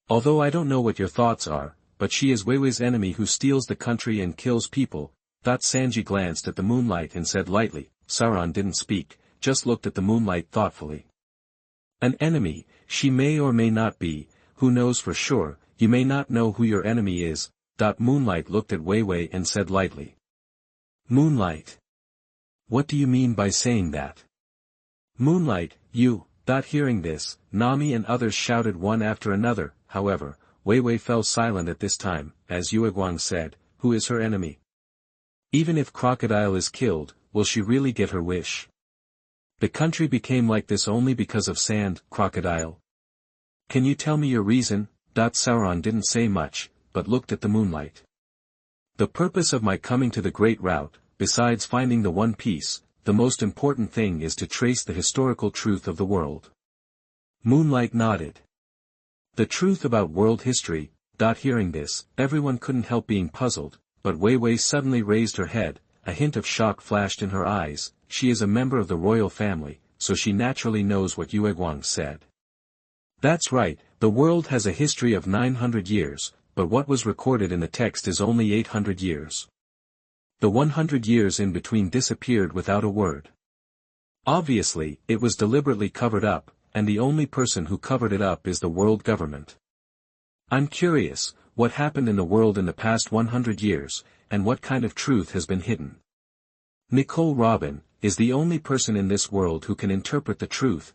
Although I don't know what your thoughts are, but she is Wei Wei's enemy who steals the country and kills people. Sanji glanced at the Moonlight and said lightly. Sauron didn't speak, just looked at the Moonlight thoughtfully. An enemy, she may or may not be, who knows for sure, you may not know who your enemy is. Moonlight looked at Wei Wei and said lightly. Moonlight. What do you mean by saying that? Moonlight, you. Hearing this, Nami and others shouted one after another. However, Wei Wei fell silent at this time, as Uegwang said, who is her enemy? Even if Crocodile is killed, will she really get her wish? The country became like this only because of Sand.Crocodile. Can you tell me your reason? Sauron didn't say much, but looked at the Moonlight. The purpose of my coming to the Great Route, besides finding the One Piece, the most important thing is to trace the historical truth of the world. Moonlight nodded. The truth about world history. Hearing this, everyone couldn't help being puzzled, but Wei Wei suddenly raised her head, a hint of shock flashed in her eyes. She is a member of the royal family, so she naturally knows what Uegwang said. That's right, the world has a history of 900 years, but what was recorded in the text is only 800 years. The 100 years in between disappeared without a word. Obviously, it was deliberately covered up, and the only person who covered it up is the world government. I'm curious, what happened in the world in the past 100 years, and what kind of truth has been hidden? Nicole.Robin is the only person in this world who can interpret the truth.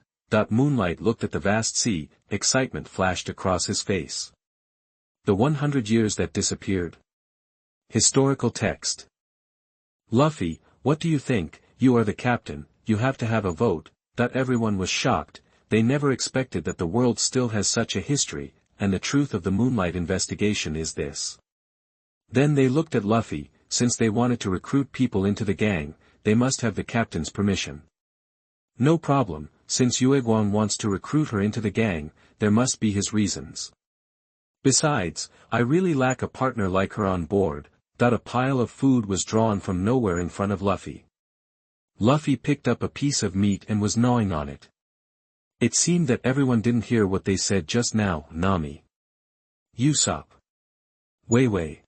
Moonlight looked at the vast sea, excitement flashed across his face. The 100 years that disappeared. Historical text. Luffy, what do you think? You are the captain, you have to have a vote. Everyone was shocked, they never expected that the world still has such a history, and the truth of the Moonlight investigation is this. Then they looked at Luffy. Since they wanted to recruit people into the gang, they must have the captain's permission. No problem, since Uegwang wants to recruit her into the gang, there must be his reasons. Besides, I really lack a partner like her on board. A pile of food was drawn from nowhere in front of Luffy. Luffy picked up a piece of meat and was gnawing on it. It seemed that everyone didn't hear what they said just now. Nami. Usopp. Wei Wei.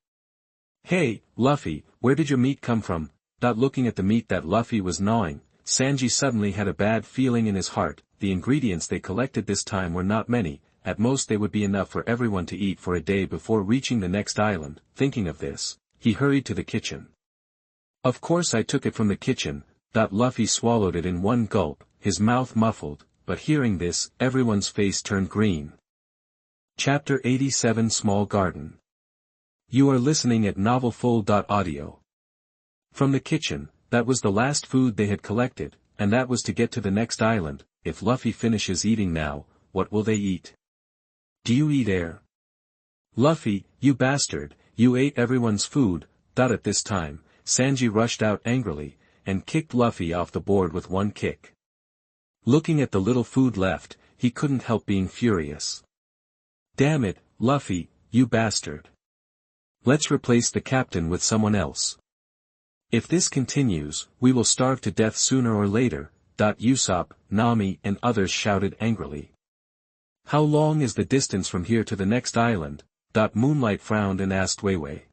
Hey, Luffy, where did your meat come from? Looking at the meat that Luffy was gnawing, Sanji suddenly had a bad feeling in his heart. The ingredients they collected this time were not many, at most they would be enough for everyone to eat for a day before reaching the next island. Thinking of this, he hurried to the kitchen. Of course I took it from the kitchen. Luffy swallowed it in one gulp, his mouth muffled, but hearing this, everyone's face turned green. Chapter 87 Small Garden. You are listening at novelfull.audio. From the kitchen, that was the last food they had collected, and that was to get to the next island. If Luffy finishes eating now, what will they eat? Do you eat air? Luffy, you bastard, you ate everyone's food. At this time, Sanji rushed out angrily, and kicked Luffy off the board with one kick. Looking at the little food left, he couldn't help being furious. Damn it, Luffy, you bastard. Let's replace the captain with someone else. If this continues, we will starve to death sooner or later. Usopp, Nami and others shouted angrily. How long is the distance from here to the next island? Moonlight frowned and asked Wei Wei.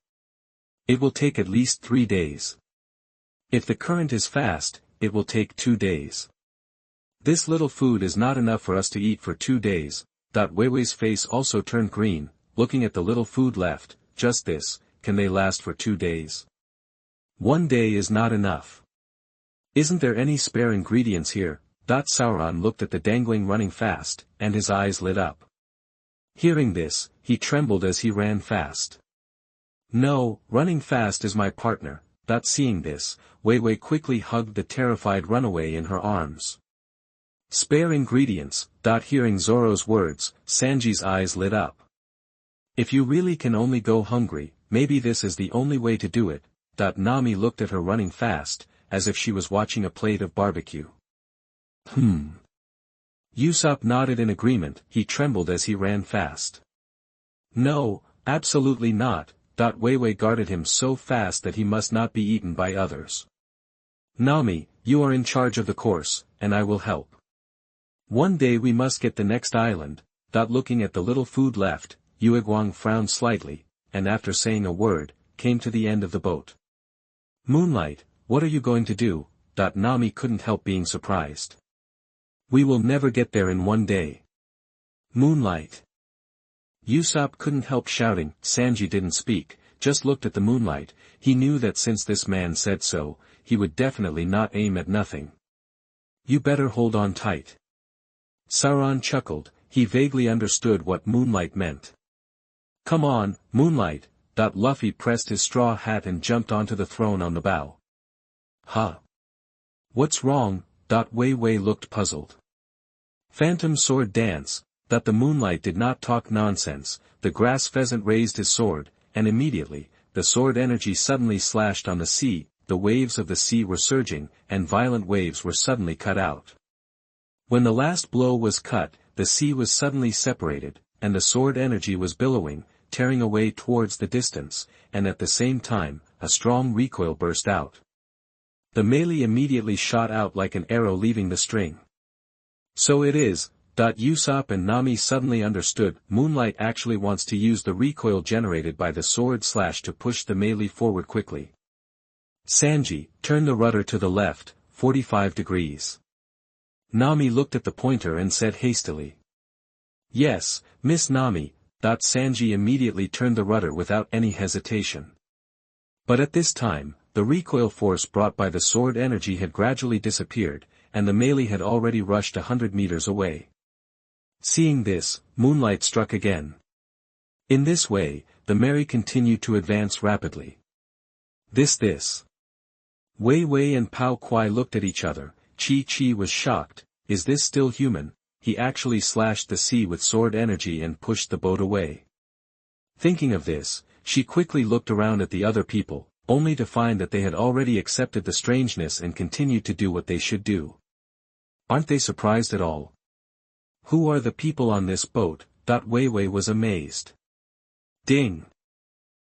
It will take at least 3 days. If the current is fast, it will take 2 days. This little food is not enough for us to eat for 2 days. Wei Wei's face also turned green, looking at the little food left. Just this, can they last for 2 days? 1 day is not enough. Isn't there any spare ingredients here? Sauron looked at the dangling running fast, and his eyes lit up. Hearing this, he trembled as he ran fast. No, running fast is my partner. Seeing this, Wei Wei quickly hugged the terrified runaway in her arms. Spare ingredients. Hearing Zoro's words, Sanji's eyes lit up. If you really can only go hungry, maybe this is the only way to do it. Nami looked at her running fast, as if she was watching a plate of barbecue. Usopp nodded in agreement. He trembled as he ran fast. No, absolutely not. Wei Wei guarded him so fast that he must not be eaten by others. Nami, you are in charge of the course, and I will help. One day we must get the next island. Looking at the little food left, Uiguang frowned slightly, and after saying a word, came to the end of the boat. Moonlight, what are you going to do? Nami couldn't help being surprised. We will never get there in 1 day. Moonlight. Usopp couldn't help shouting. Sanji didn't speak, just looked at the moonlight. He knew that since this man said so, he would definitely not aim at nothing. You better hold on tight. Sauron chuckled, he vaguely understood what Moonlight meant. Come on, Moonlight. Luffy pressed his straw hat and jumped onto the throne on the bow. Huh? What's wrong? Wei Wei looked puzzled. Phantom sword dance. The Moonlight did not talk nonsense. The grass pheasant raised his sword, and immediately, the sword energy suddenly slashed on the sea. The waves of the sea were surging, and violent waves were suddenly cut out. When the last blow was cut, the sea was suddenly separated, and the sword energy was billowing, tearing away towards the distance, and at the same time, a strong recoil burst out. The melee immediately shot out like an arrow leaving the string. So it is. Usopp and Nami suddenly understood. Moonlight actually wants to use the recoil generated by the sword slash to push the melee forward quickly. Sanji, turn the rudder to the left, 45 degrees. Nami looked at the pointer and said hastily. Yes, Miss Nami. Sanji immediately turned the rudder without any hesitation. But at this time, the recoil force brought by the sword energy had gradually disappeared, and the melee had already rushed 100 meters away. Seeing this, Moonlight struck again. In this way, the melee continued to advance rapidly. This. Wei Wei and Pao Kuai looked at each other. Chi was shocked. Is this still human? He actually slashed the sea with sword energy and pushed the boat away. Thinking of this, she quickly looked around at the other people, only to find that they had already accepted the strangeness and continued to do what they should do. Aren't they surprised at all? Who are the people on this boat? Wei Wei was amazed. Ding!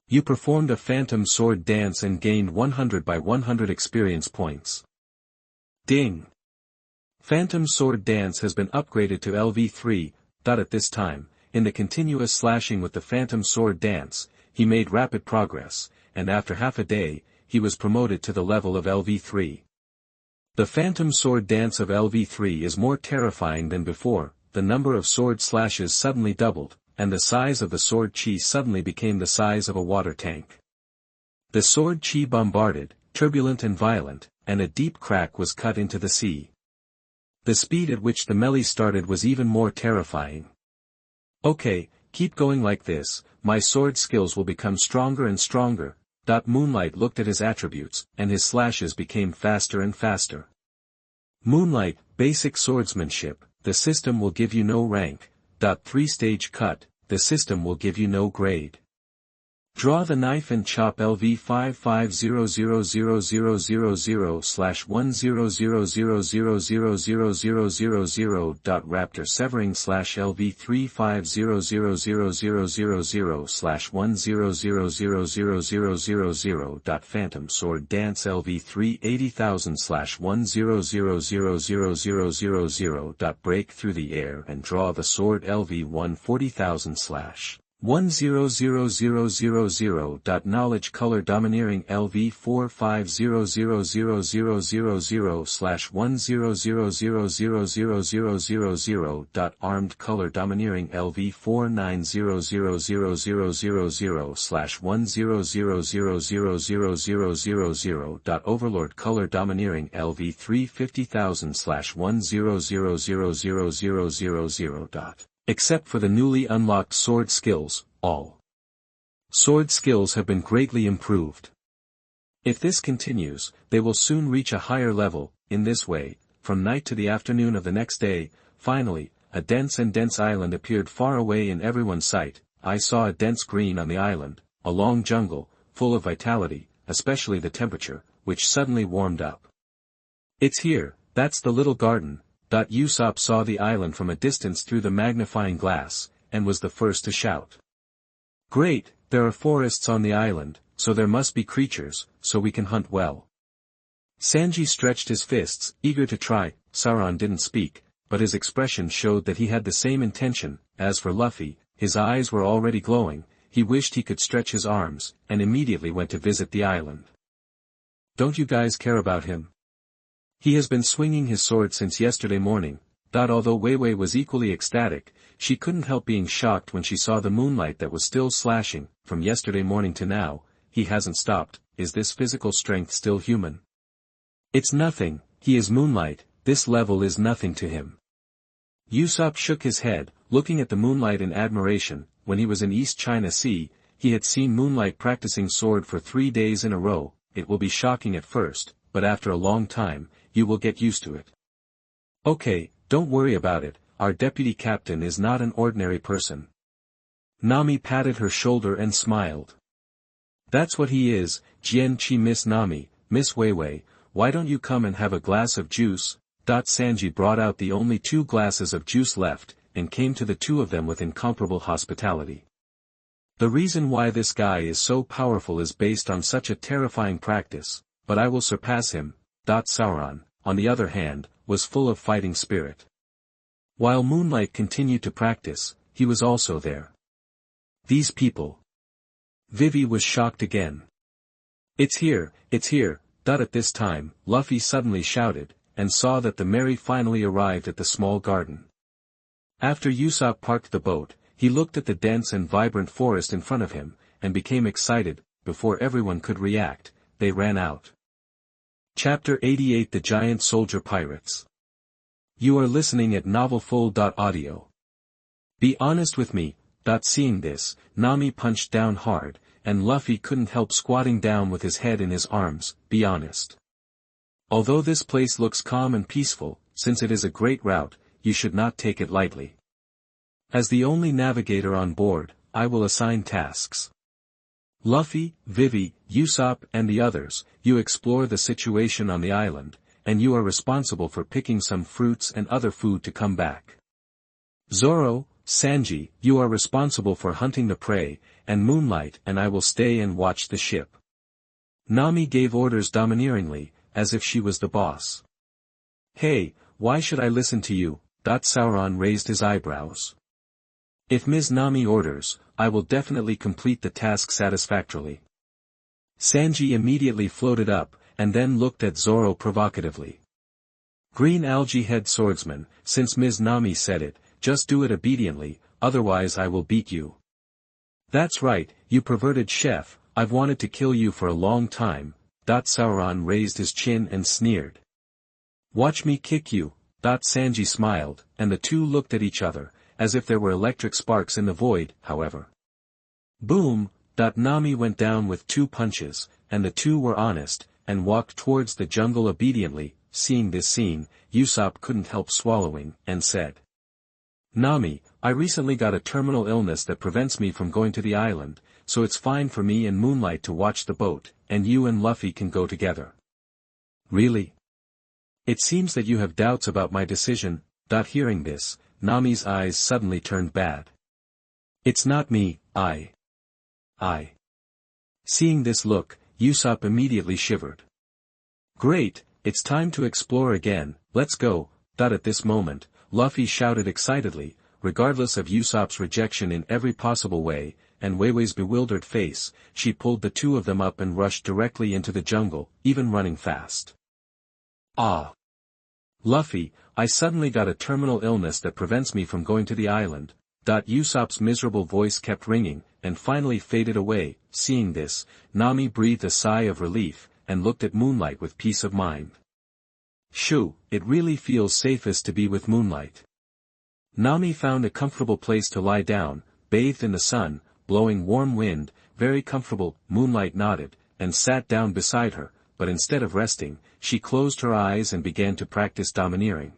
You performed a phantom sword dance and gained 100 by 100 experience points. Ding! Phantom Sword Dance has been upgraded to LV3. At this time, in the continuous slashing with the Phantom Sword Dance, he made rapid progress, and after half a day, he was promoted to the level of LV3. The Phantom Sword Dance of LV3 is more terrifying than before. The number of sword slashes suddenly doubled, and the size of the sword chi suddenly became the size of a water tank. The sword chi bombarded, turbulent and violent, and a deep crack was cut into the sea. The speed at which the melee started was even more terrifying. Okay, keep going like this, my sword skills will become stronger and stronger. Moonlight looked at his attributes, and his slashes became faster and faster. Moonlight, basic swordsmanship, the system will give you no rank. 3-stage cut, the system will give you no grade. Draw the knife and chop LV 55000000/100000000. Raptor severing /LV 35000000/1000000. Phantom Sword Dance LV 380,000/1000000. Break through the air and draw the sword LV 140,000/1000000. Knowledge color domineering LV 45000000/1000000. Armed color domineering LV 49000000/1000000. Overlord color domineering LV 350,000/1000000. Except for the newly unlocked sword skills, all sword skills have been greatly improved. If this continues, they will soon reach a higher level. In this way, from night to the afternoon of the next day, finally, a dense island appeared far away in everyone's sight. I saw a dense green on the island, a long jungle, full of vitality, especially the temperature, which suddenly warmed up. It's here, that's the little garden. Usopp saw the island from a distance through the magnifying glass, and was the first to shout. Great, there are forests on the island, so there must be creatures, so we can hunt well. Sanji stretched his fists, eager to try. Sauron didn't speak, but his expression showed that he had the same intention. As for Luffy, his eyes were already glowing, he wished he could stretch his arms, and immediately went to visit the island. Don't you guys care about him? He has been swinging his sword since yesterday morning. Although Weiwei was equally ecstatic, she couldn't help being shocked when she saw the moonlight that was still slashing. From yesterday morning to now, he hasn't stopped. Is this physical strength still human? It's nothing, he is Moonlight, this level is nothing to him. Usopp shook his head, looking at the moonlight in admiration. When he was in East China Sea, he had seen Moonlight practicing sword for 3 days in a row. It will be shocking at first, but after a long time, you will get used to it. Okay, don't worry about it, our deputy captain is not an ordinary person. Nami patted her shoulder and smiled. That's what he is, Jian Chi. Miss Nami, Miss Weiwei, why don't you come and have a glass of juice? Sanji brought out the only 2 glasses of juice left, and came to the 2 of them with incomparable hospitality. The reason why this guy is so powerful is based on such a terrifying practice, but I will surpass him. Sauron, on the other hand, was full of fighting spirit. While Moonlight continued to practice, he was also there. These people. Vivi was shocked again. It's here, it's here. At this time, Luffy suddenly shouted, and saw that the Mary finally arrived at the small garden. After Usopp parked the boat, he looked at the dense and vibrant forest in front of him, and became excited. Before everyone could react, they ran out. Chapter 88 The Giant Soldier Pirates. You are listening at novelfull.audio. Be honest with me. Seeing this, Nami punched down hard, and Luffy couldn't help squatting down with his head in his arms. Be honest. Although this place looks calm and peaceful, since it is a great route, you should not take it lightly. As the only navigator on board, I will assign tasks. Luffy, Vivi, Usopp and the others, you explore the situation on the island, and you are responsible for picking some fruits and other food to come back. Zoro, Sanji, you are responsible for hunting the prey, and Moonlight and I will stay and watch the ship. Nami gave orders domineeringly, as if she was the boss. Hey, why should I listen to you? Sauron raised his eyebrows. If Ms. Nami orders, I will definitely complete the task satisfactorily. Sanji immediately floated up, and then looked at Zoro provocatively. Green algae head swordsman, since Ms. Nami said it, just do it obediently, otherwise I will beat you. That's right, you perverted chef, I've wanted to kill you for a long time. Sauron raised his chin and sneered. Watch me kick you. Sanji smiled, and the two looked at each other, as if there were electric sparks in the void, however. Boom! Nami went down with 2 punches, and the two were honest, and walked towards the jungle obediently. Seeing this scene, Usopp couldn't help swallowing, and said. Nami, I recently got a terminal illness that prevents me from going to the island, so it's fine for me and Moonlight to watch the boat, and you and Luffy can go together. Really? It seems that you have doubts about my decision. Hearing this, Nami's eyes suddenly turned bad. It's not me, I. Seeing this look, Usopp immediately shivered. Great, it's time to explore again, let's go. At this moment, Luffy shouted excitedly, regardless of Usopp's rejection in every possible way, and Weiwei's bewildered face. She pulled the two of them up and rushed directly into the jungle, even running fast. Ah! Luffy, I suddenly got a terminal illness that prevents me from going to the island. Usopp's miserable voice kept ringing, and finally faded away. Seeing this, Nami breathed a sigh of relief, and looked at Moonlight with peace of mind. Shoo, it really feels safest to be with Moonlight. Nami found a comfortable place to lie down, bathed in the sun, blowing warm wind, very comfortable. Moonlight nodded, and sat down beside her, but instead of resting, she closed her eyes and began to practice domineering.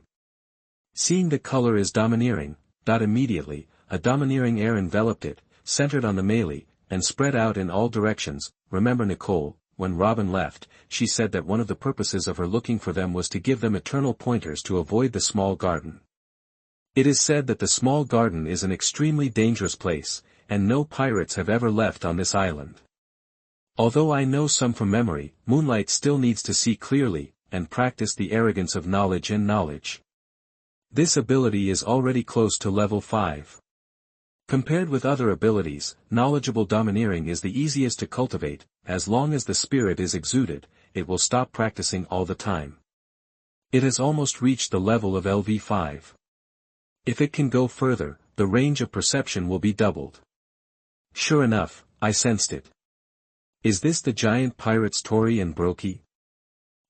Seeing the color is domineering, immediately, a domineering air enveloped it, centered on the melee, and spread out in all directions. Remember Nicole, when Robin left, she said that one of the purposes of her looking for them was to give them eternal pointers to avoid the small garden. It is said that the small garden is an extremely dangerous place, and no pirates have ever left on this island. Although I know some from memory, Moonlight still needs to see clearly, and practice the arrogance of knowledge and knowledge. This ability is already close to level 5. Compared with other abilities, knowledgeable domineering is the easiest to cultivate. As long as the spirit is exuded, it will stop practicing all the time. It has almost reached the level of LV5. If it can go further, the range of perception will be doubled. Sure enough, I sensed it. Is this the giant pirates Tori and Barque?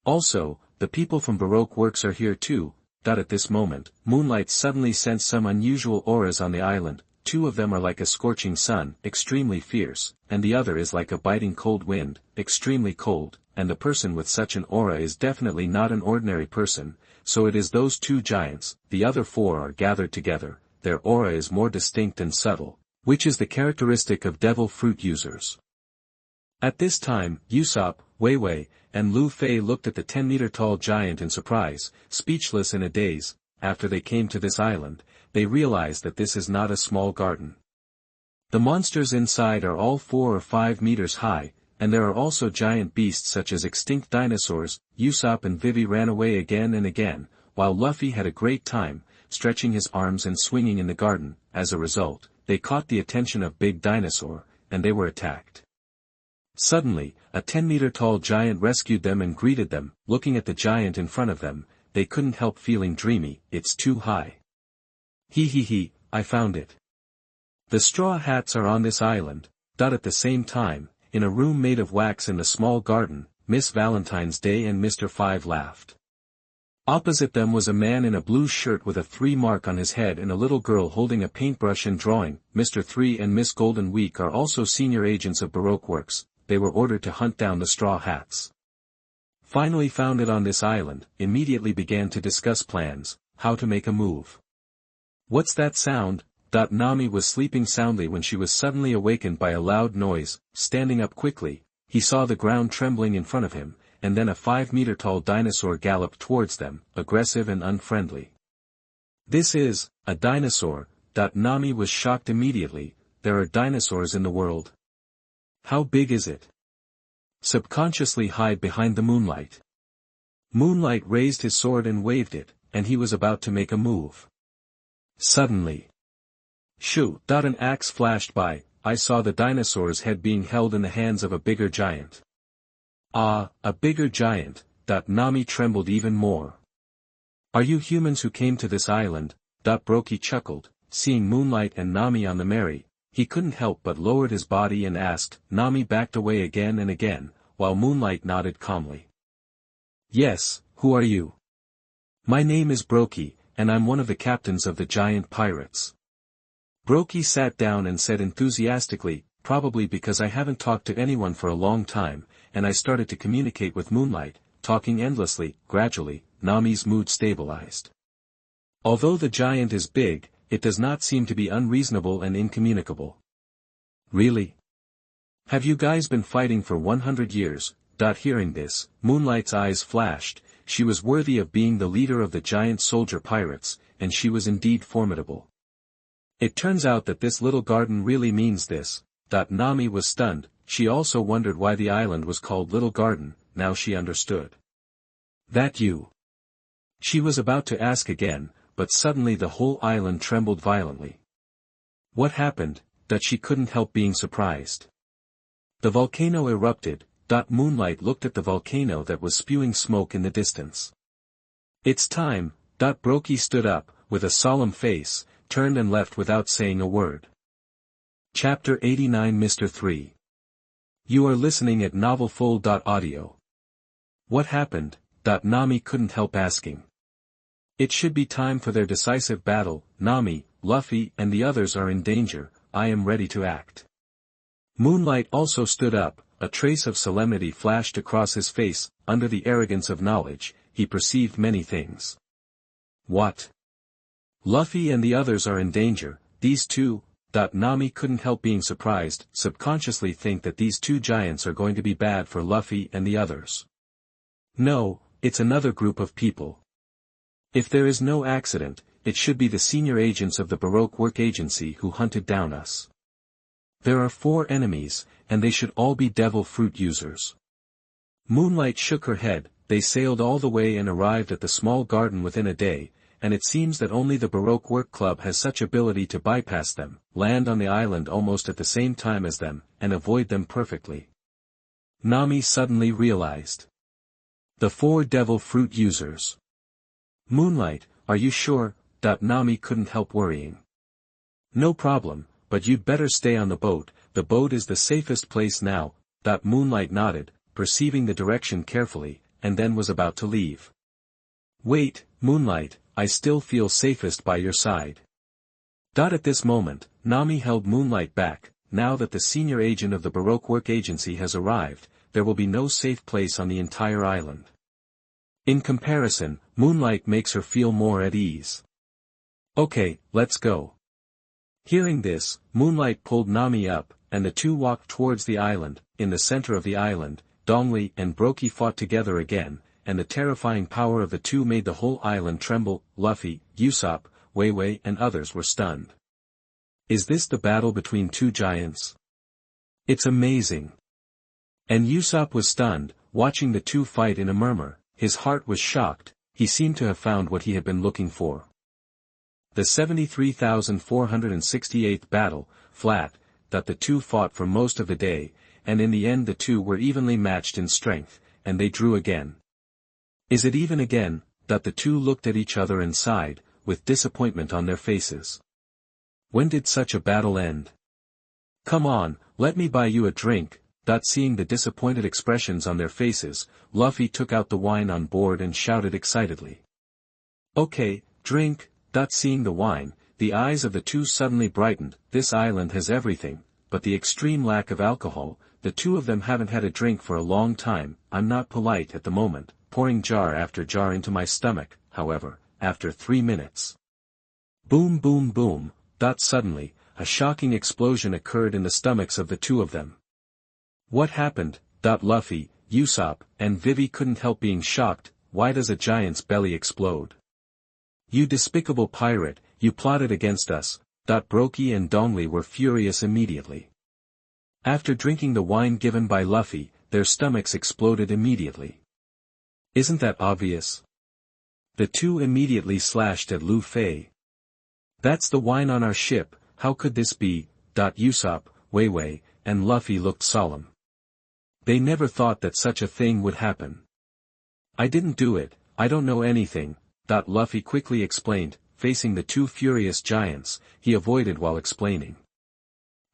Also, the people from Baroque Works are here too. At this moment, Moonlight suddenly sensed some unusual auras on the island. 2 of them are like a scorching sun, extremely fierce, and the other is like a biting cold wind, extremely cold, and the person with such an aura is definitely not an ordinary person, so it is those 2 giants. The other 4 are gathered together. Their aura is more distinct and subtle, which is the characteristic of devil fruit users. At this time, Usopp, Weiwei, and Luffy looked at the 10-meter-tall giant in surprise, speechless in a daze. After they came to this island, they realized that this is not a small garden. The monsters inside are all 4 or 5 meters high, and there are also giant beasts such as extinct dinosaurs. Usopp and Vivi ran away again and again, while Luffy had a great time, stretching his arms and swinging in the garden. As a result, they caught the attention of Big Dinosaur, and they were attacked. Suddenly, a 10-meter-tall giant rescued them and greeted them. Looking at the giant in front of them, they couldn't help feeling dreamy. It's too high. He, I found it. The straw hats are on this island. At the same time, in a room made of wax in the small garden, Miss Valentine's Day and Mr. Five laughed. Opposite them was a man in a blue shirt with a 3 mark on his head and a little girl holding a paintbrush and drawing. Mr. 3 and Miss Golden Week are also senior agents of Baroque Works. They were ordered to hunt down the straw hats. Finally found it on this island, immediately began to discuss plans, how to make a move. What's that sound? Nami was sleeping soundly when she was suddenly awakened by a loud noise. Standing up quickly, he saw the ground trembling in front of him, and then a 5-meter-tall dinosaur galloped towards them, aggressive and unfriendly. This is a dinosaur. Nami was shocked immediately. There are dinosaurs in the world. How big is it? Subconsciously hide behind the moonlight. Moonlight raised his sword and waved it, and he was about to make a move. Suddenly, shoo! An axe flashed by. I saw the dinosaur's head being held in the hands of a bigger giant. Ah, a bigger giant. Nami trembled even more. Are you humans who came to this island? Barque chuckled, seeing Moonlight and Nami on the merry. He couldn't help but lowered his body and asked. Nami backed away again and again, while Moonlight nodded calmly. Yes, who are you? My name is Barque, and I'm one of the captains of the giant pirates. Barque sat down and said enthusiastically, probably because I haven't talked to anyone for a long time, and I started to communicate with Moonlight, talking endlessly. Gradually, Nami's mood stabilized. Although the giant is big, it does not seem to be unreasonable and incommunicable. Really? Have you guys been fighting for 100 years? Hearing this, Moonlight's eyes flashed. She was worthy of being the leader of the giant soldier pirates, and she was indeed formidable. It turns out that this little garden really means this. Nami was stunned. She also wondered why the island was called Little Garden. Now she understood. That you? She was about to ask again, but suddenly the whole island trembled violently. What happened? She couldn't help being surprised. The volcano erupted. Moonlight looked at the volcano that was spewing smoke in the distance. It's time. Barque stood up, with a solemn face, turned and left without saying a word. Chapter 89 Mr. 3. You are listening at novelfull.audio. What happened? Nami couldn't help asking. It should be time for their decisive battle. Nami, Luffy and the others are in danger. I am ready to act. Moonlight also stood up. A trace of solemnity flashed across his face. Under the arrogance of knowledge, he perceived many things. What? Luffy and the others are in danger, these two? Nami couldn't help being surprised, subconsciously think that these two giants are going to be bad for Luffy and the others. No, it's another group of people. If there is no accident, it should be the senior agents of the Baroque Work Agency who hunted down us. There are 4 enemies, and they should all be devil fruit users. Moonlight shook her head. They sailed all the way and arrived at the small garden within a day, and it seems that only the Baroque Work Club has such ability to bypass them, land on the island almost at the same time as them, and avoid them perfectly. Nami suddenly realized. The 4 devil fruit users. Moonlight, are you sure? Nami couldn't help worrying. No problem, but you'd better stay on the boat is the safest place now. Moonlight nodded, perceiving the direction carefully, and then was about to leave. Wait, Moonlight, I still feel safest by your side. At this moment, Nami held Moonlight back. Now that the senior agent of the Baroque Work Agency has arrived, there will be no safe place on the entire island. In comparison, Moonlight makes her feel more at ease. Okay, let's go. Hearing this, Moonlight pulled Nami up, and the two walked towards the island. In the center of the island, Dongli and Barque fought together again, and the terrifying power of the two made the whole island tremble. Luffy, Usopp, Wei Wei and others were stunned. Is this the battle between two giants? It's amazing. And Usopp was stunned, watching the two fight in a murmur. His heart was shocked. He seemed to have found what he had been looking for. The 73,468th battle, flat, that the two fought for most of the day, and in the end the two were evenly matched in strength, and they drew again. Is it even again? That the two looked at each other and sighed, with disappointment on their faces. When did such a battle end? Come on, let me buy you a drink. Seeing the disappointed expressions on their faces, Luffy took out the wine on board and shouted excitedly. Okay, drink. Seeing the wine, the eyes of the two suddenly brightened. This island has everything, but the extreme lack of alcohol. The two of them haven't had a drink for a long time. I'm not polite at the moment, pouring jar after jar into my stomach, however, after 3 minutes. Boom boom boom. Suddenly, a shocking explosion occurred in the stomachs of the two of them. What happened? Luffy, Usopp, and Vivi couldn't help being shocked. Why does a giant's belly explode? You despicable pirate, you plotted against us. Barque and Dongli were furious immediately. After drinking the wine given by Luffy, their stomachs exploded immediately. Isn't that obvious? The two immediately slashed at Luffy. That's the wine on our ship, how could this be? Usopp, Wei Wei, and Luffy looked solemn. They never thought that such a thing would happen. I didn't do it, I don't know anything, Luffy quickly explained, facing the two furious giants, he avoided while explaining.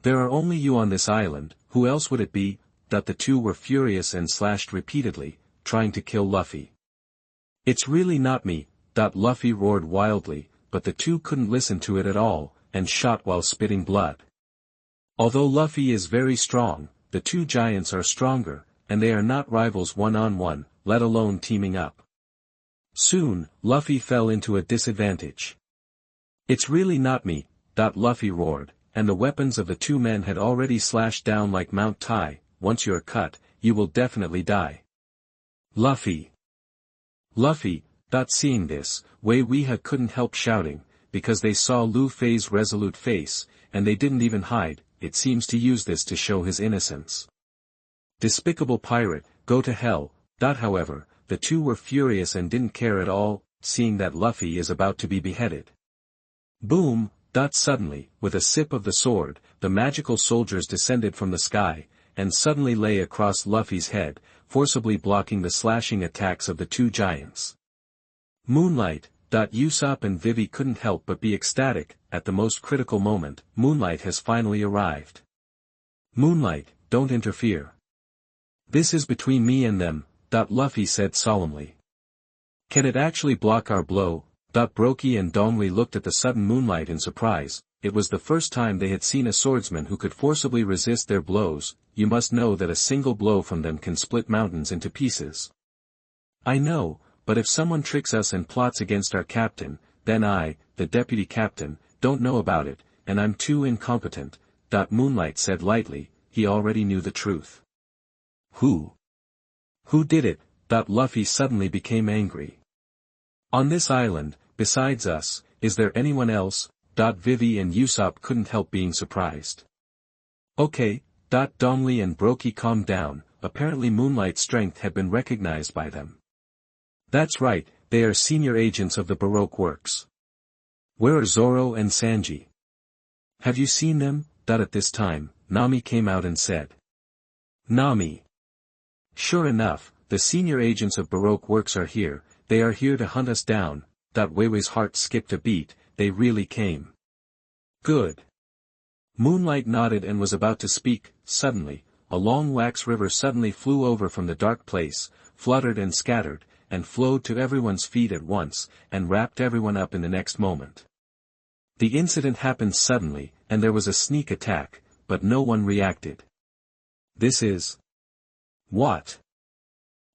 There are only you on this island, who else would it be? The two were furious and slashed repeatedly, trying to kill Luffy. It's really not me, Luffy roared wildly, but the two couldn't listen to it at all, and shot while spitting blood. Although Luffy is very strong, the two giants are stronger, and they are not rivals one-on-one, let alone teaming up. Soon, Luffy fell into a disadvantage. It's really not me, Luffy roared, and the weapons of the two men had already slashed down like Mount Tai. Once you're cut, you will definitely die. Luffy! Luffy! Seeing this, Wei Wei couldn't help shouting, because they saw Luffy's resolute face, and they didn't even hide, it seems to use this to show his innocence. Despicable pirate, go to hell, however, the two were furious and didn't care at all, seeing that Luffy is about to be beheaded. Boom! Suddenly, with a sip of the sword, the magical soldiers descended from the sky, and suddenly lay across Luffy's head, forcibly blocking the slashing attacks of the two giants. Moonlight, Usopp and Vivi couldn't help but be ecstatic, at the most critical moment, Moonlight has finally arrived. Moonlight, don't interfere. This is between me and them, Luffy said solemnly. Can it actually block our blow? Barque and Dongli looked at the sudden Moonlight in surprise. It was the first time they had seen a swordsman who could forcibly resist their blows. You must know that a single blow from them can split mountains into pieces. I know, but if someone tricks us and plots against our captain, then I, the deputy captain, don't know about it, and I'm too incompetent, Moonlight said lightly, he already knew the truth. Who? Who did it? Luffy suddenly became angry. On this island, besides us, is there anyone else? Vivi and Usopp couldn't help being surprised. Okay, Dongli and Barque calmed down, apparently Moonlight's strength had been recognized by them. That's right, they are senior agents of the Baroque works. Where are Zoro and Sanji? Have you seen them? At this time, Nami came out and said. Nami. Sure enough, the senior agents of Baroque works are here, they are here to hunt us down. Wei Wei's heart skipped a beat, they really came. Good. Moonlight nodded and was about to speak, suddenly, a long wax river suddenly flew over from the dark place, fluttered and scattered, and flowed to everyone's feet at once, and wrapped everyone up in the next moment. The incident happened suddenly, and there was a sneak attack, but no one reacted. This is... what?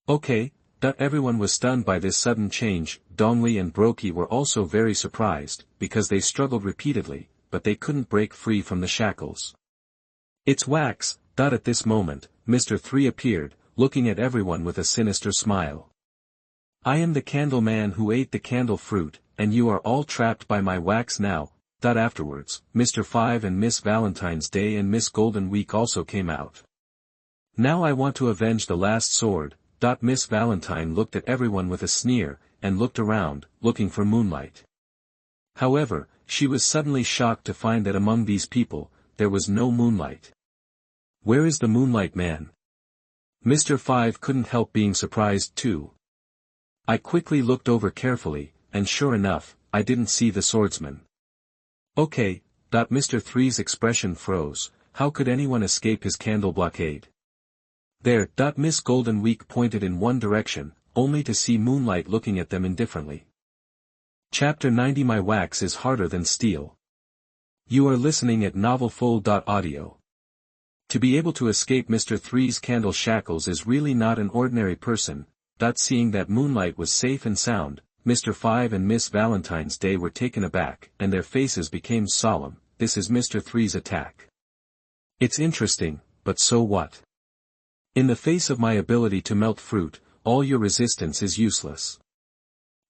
Okay, everyone was stunned by this sudden change. Dongli and Barque were also very surprised, because they struggled repeatedly, but they couldn't break free from the shackles. It's wax. At this moment, Mr. 3 appeared, looking at everyone with a sinister smile. I am the candle man who ate the candle fruit, and you are all trapped by my wax now. Afterwards, Mr. 5 and Miss Valentine's Day and Miss Golden Week also came out. Now I want to avenge the last sword. Miss Valentine looked at everyone with a sneer, and looked around, looking for Moonlight. However, she was suddenly shocked to find that among these people, there was no Moonlight. Where is the Moonlight man? Mr. 5 couldn't help being surprised too. I quickly looked over carefully, and sure enough, I didn't see the swordsman. Okay, Mr. 3's expression froze, how could anyone escape his candle blockade? There, Miss Golden Week pointed in one direction, only to see Moonlight looking at them indifferently. Chapter 90 My wax is harder than steel. You are listening at novelfull.audio. To be able to escape Mr. 3's candle shackles is really not an ordinary person. Seeing that Moonlight was safe and sound, Mr. 5 and Miss Valentine's Day were taken aback, and their faces became solemn. This is Mr. 3's attack. It's interesting, but so what? In the face of my ability to melt fruit, all your resistance is useless.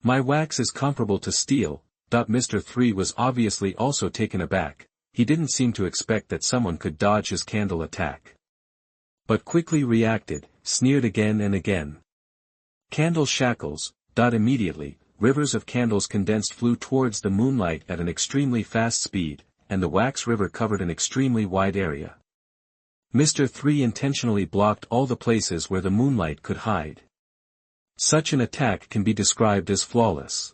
My wax is comparable to steel. Mr. 3 was obviously also taken aback, he didn't seem to expect that someone could dodge his candle attack. But quickly reacted, sneered again and again. Candle shackles. Immediately, rivers of candles condensed flew towards the Moonlight at an extremely fast speed, and the wax river covered an extremely wide area. Mr. 3 intentionally blocked all the places where the Moonlight could hide. Such an attack can be described as flawless.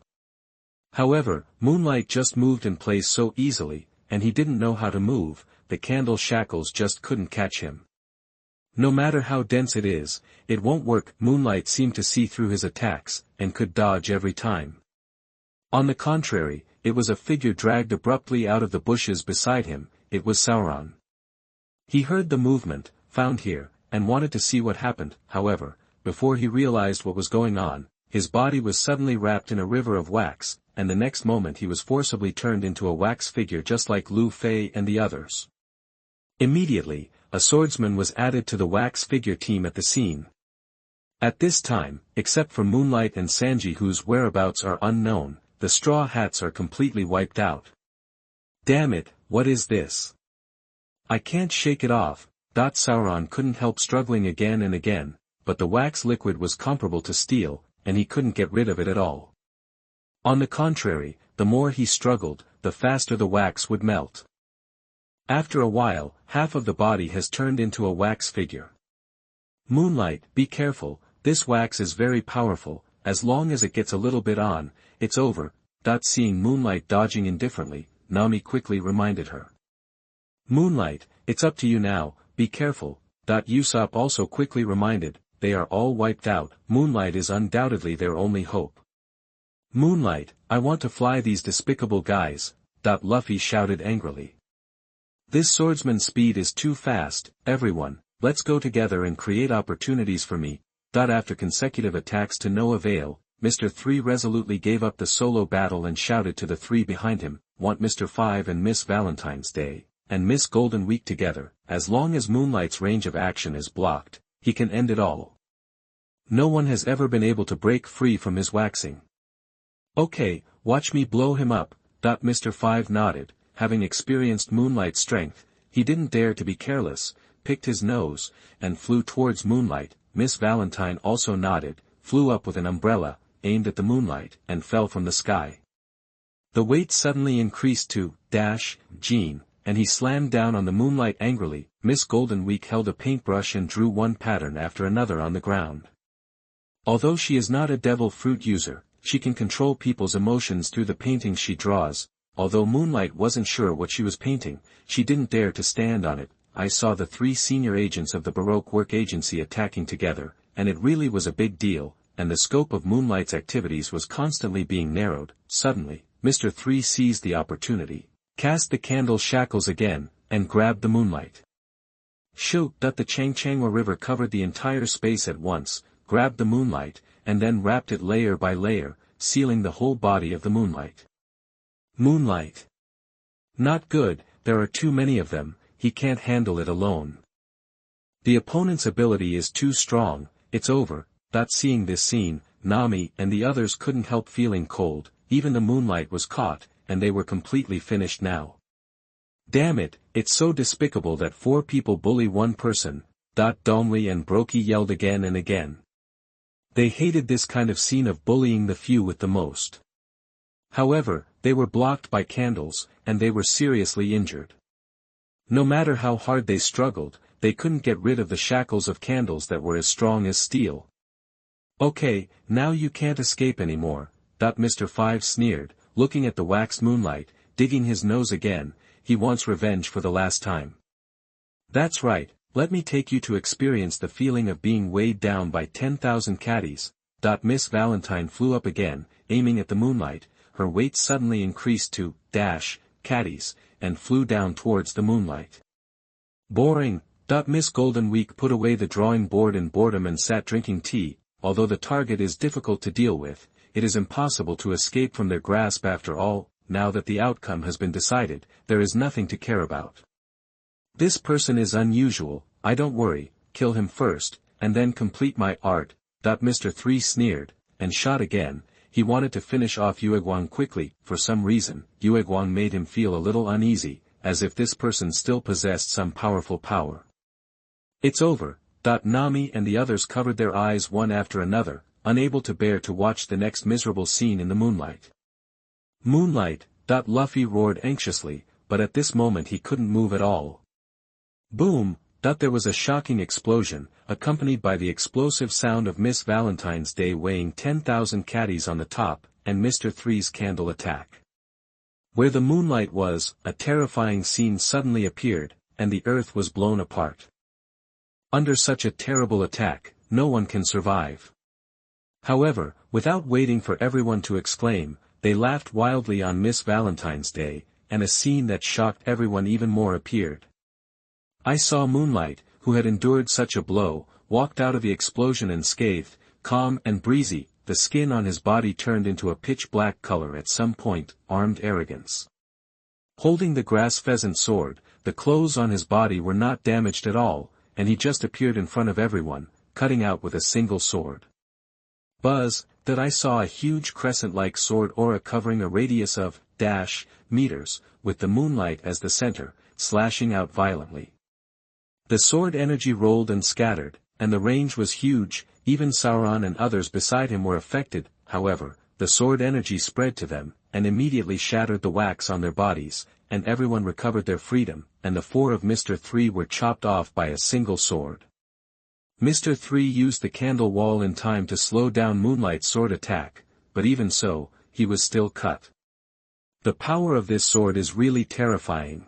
However, Moonlight just moved in place so easily, and he didn't know how to move, the candle shackles just couldn't catch him. No matter how dense it is, it won't work. Moonlight seemed to see through his attacks, and could dodge every time. On the contrary, it was a figure dragged abruptly out of the bushes beside him. It was Sauron. He heard the movement, found here, and wanted to see what happened. However, before he realized what was going on, his body was suddenly wrapped in a river of wax, and the next moment he was forcibly turned into a wax figure just like Luffy and the others. Immediately, a swordsman was added to the wax figure team at the scene. At this time, except for Moonlight and Sanji whose whereabouts are unknown, the Straw Hats are completely wiped out. Damn it, what is this? I can't shake it off. Sauron couldn't help struggling again and again, but the wax liquid was comparable to steel, and he couldn't get rid of it at all. On the contrary, the more he struggled, the faster the wax would melt. After a while, half of the body has turned into a wax figure. Moonlight, be careful, this wax is very powerful, as long as it gets a little bit on, it's over. Seeing Moonlight dodging indifferently, Nami quickly reminded her. Moonlight, it's up to you now, be careful. Usopp also quickly reminded, they are all wiped out. Moonlight is undoubtedly their only hope. Moonlight, I want to fly these despicable guys. Luffy shouted angrily. This swordsman's speed is too fast. Everyone, let's go together and create opportunities for me. After consecutive attacks to no avail, Mr. 3 resolutely gave up the solo battle and shouted to the three behind him, want Mr. 5 and Miss Valentine's Day, and Miss Golden Week together. As long as Moonlight's range of action is blocked, he can end it all. No one has ever been able to break free from his waxing. Okay, watch me blow him up. Mr. 5 nodded. Having experienced Moonlight's strength, he didn't dare to be careless, picked his nose, and flew towards Moonlight. Miss Valentine also nodded, flew up with an umbrella, aimed at the Moonlight, and fell from the sky. The weight suddenly increased to Jean, and he slammed down on the Moonlight angrily. Miss Golden Week held a paintbrush and drew one pattern after another on the ground. Although she is not a devil fruit user, she can control people's emotions through the paintings she draws. Although Moonlight wasn't sure what she was painting, she didn't dare to stand on it. I saw the 3 senior agents of the Baroque Work Agency attacking together, and it really was a big deal, and the scope of Moonlight's activities was constantly being narrowed. Suddenly, Mr. 3 seized the opportunity, cast the candle shackles again, and grabbed the Moonlight. Shoot! The Changchangwa River covered the entire space at once, grabbed the Moonlight, and then wrapped it layer by layer, sealing the whole body of the Moonlight. Moonlight. Not good, there are too many of them, he can't handle it alone. The opponent's ability is too strong, it's over. Seeing this scene, Nami and the others couldn't help feeling cold. Even the Moonlight was caught, and they were completely finished now. Damn it, it's so despicable that 4 people bully one person. Domley and Barque yelled again and again. They hated this kind of scene of bullying the few with the most. However, they were blocked by candles, and they were seriously injured. No matter how hard they struggled, they couldn't get rid of the shackles of candles that were as strong as steel. Okay, now you can't escape anymore. Mr. 5 sneered, looking at the waxed Moonlight, digging his nose again. He wants revenge for the last time. That's right, let me take you to experience the feeling of being weighed down by 10,000 caddies. Miss Valentine flew up again, aiming at the Moonlight. Her weight suddenly increased to caddies, and flew down towards the Moonlight. Boring. Miss Golden Week put away the drawing board in boredom and sat drinking tea. Although the target is difficult to deal with, it is impossible to escape from their grasp after all. Now that the outcome has been decided, there is nothing to care about. This person is unusual, I don't worry, kill him first, and then complete my art. Mr. 3 sneered, and shot again. He wanted to finish off Yuegwang quickly. For some reason, Yuegwang made him feel a little uneasy, as if this person still possessed some powerful power. It's over. Nami and the others covered their eyes one after another. unable to bear to watch the next miserable scene in the moonlight. Moonlight, Luffy roared anxiously, but at this moment he couldn't move at all. Boom, there was a shocking explosion, accompanied by the explosive sound of Miss Valentine's Day weighing 10,000 caddies on the top, and Mr. Three's candle attack. Where the moonlight was, a terrifying scene suddenly appeared, and the earth was blown apart. Under such a terrible attack, no one can survive. However, without waiting for everyone to exclaim, they laughed wildly on Miss Valentine's Day, and a scene that shocked everyone even more appeared. I saw Moonlight, who had endured such a blow, walked out of the explosion unscathed, calm and breezy, the skin on his body turned into a pitch-black color at some point, armed arrogance. Holding the grass pheasant sword, the clothes on his body were not damaged at all, and he just appeared in front of everyone, cutting out with a single sword. Buzz, that I saw a huge crescent-like sword aura covering a radius of, meters, with the moonlight as the center, slashing out violently. The sword energy rolled and scattered, and the range was huge, even Sauron and others beside him were affected. However, the sword energy spread to them, and immediately shattered the wax on their bodies, and everyone recovered their freedom, and the four of Mr. Three were chopped off by a single sword. Mr. Three used the candle wall in time to slow down Moonlight's sword attack, but even so, he was still cut. The power of this sword is really terrifying.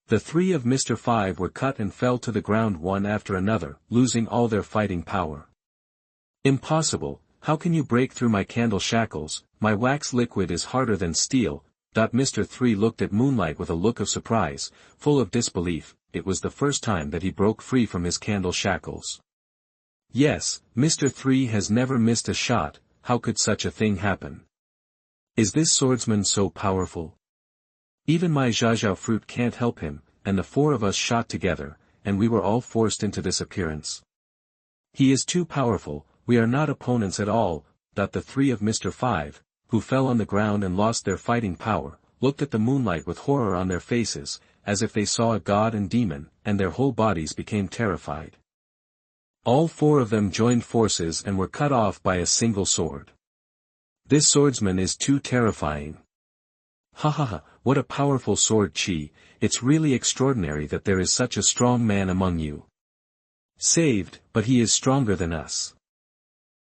The three of Mr. Five were cut and fell to the ground one after another, losing all their fighting power. Impossible, how can you break through my candle shackles? My wax liquid is harder than steel. Mr. Three looked at Moonlight with a look of surprise, full of disbelief. It was the first time that he broke free from his candle shackles. Yes, Mr. Three has never missed a shot. How could such a thing happen? Is this swordsman so powerful? Even my Zhao fruit can't help him, and the four of us shot together, and we were all forced into this appearance. He is too powerful, we are not opponents at all. The three of Mr. Five, who fell on the ground and lost their fighting power, looked at the moonlight with horror on their faces, as if they saw a god and demon, and their whole bodies became terrified. All four of them joined forces and were cut off by a single sword. This swordsman is too terrifying. Ha ha ha, what a powerful sword, Chi, it's really extraordinary that there is such a strong man among you. Saved, but he is stronger than us.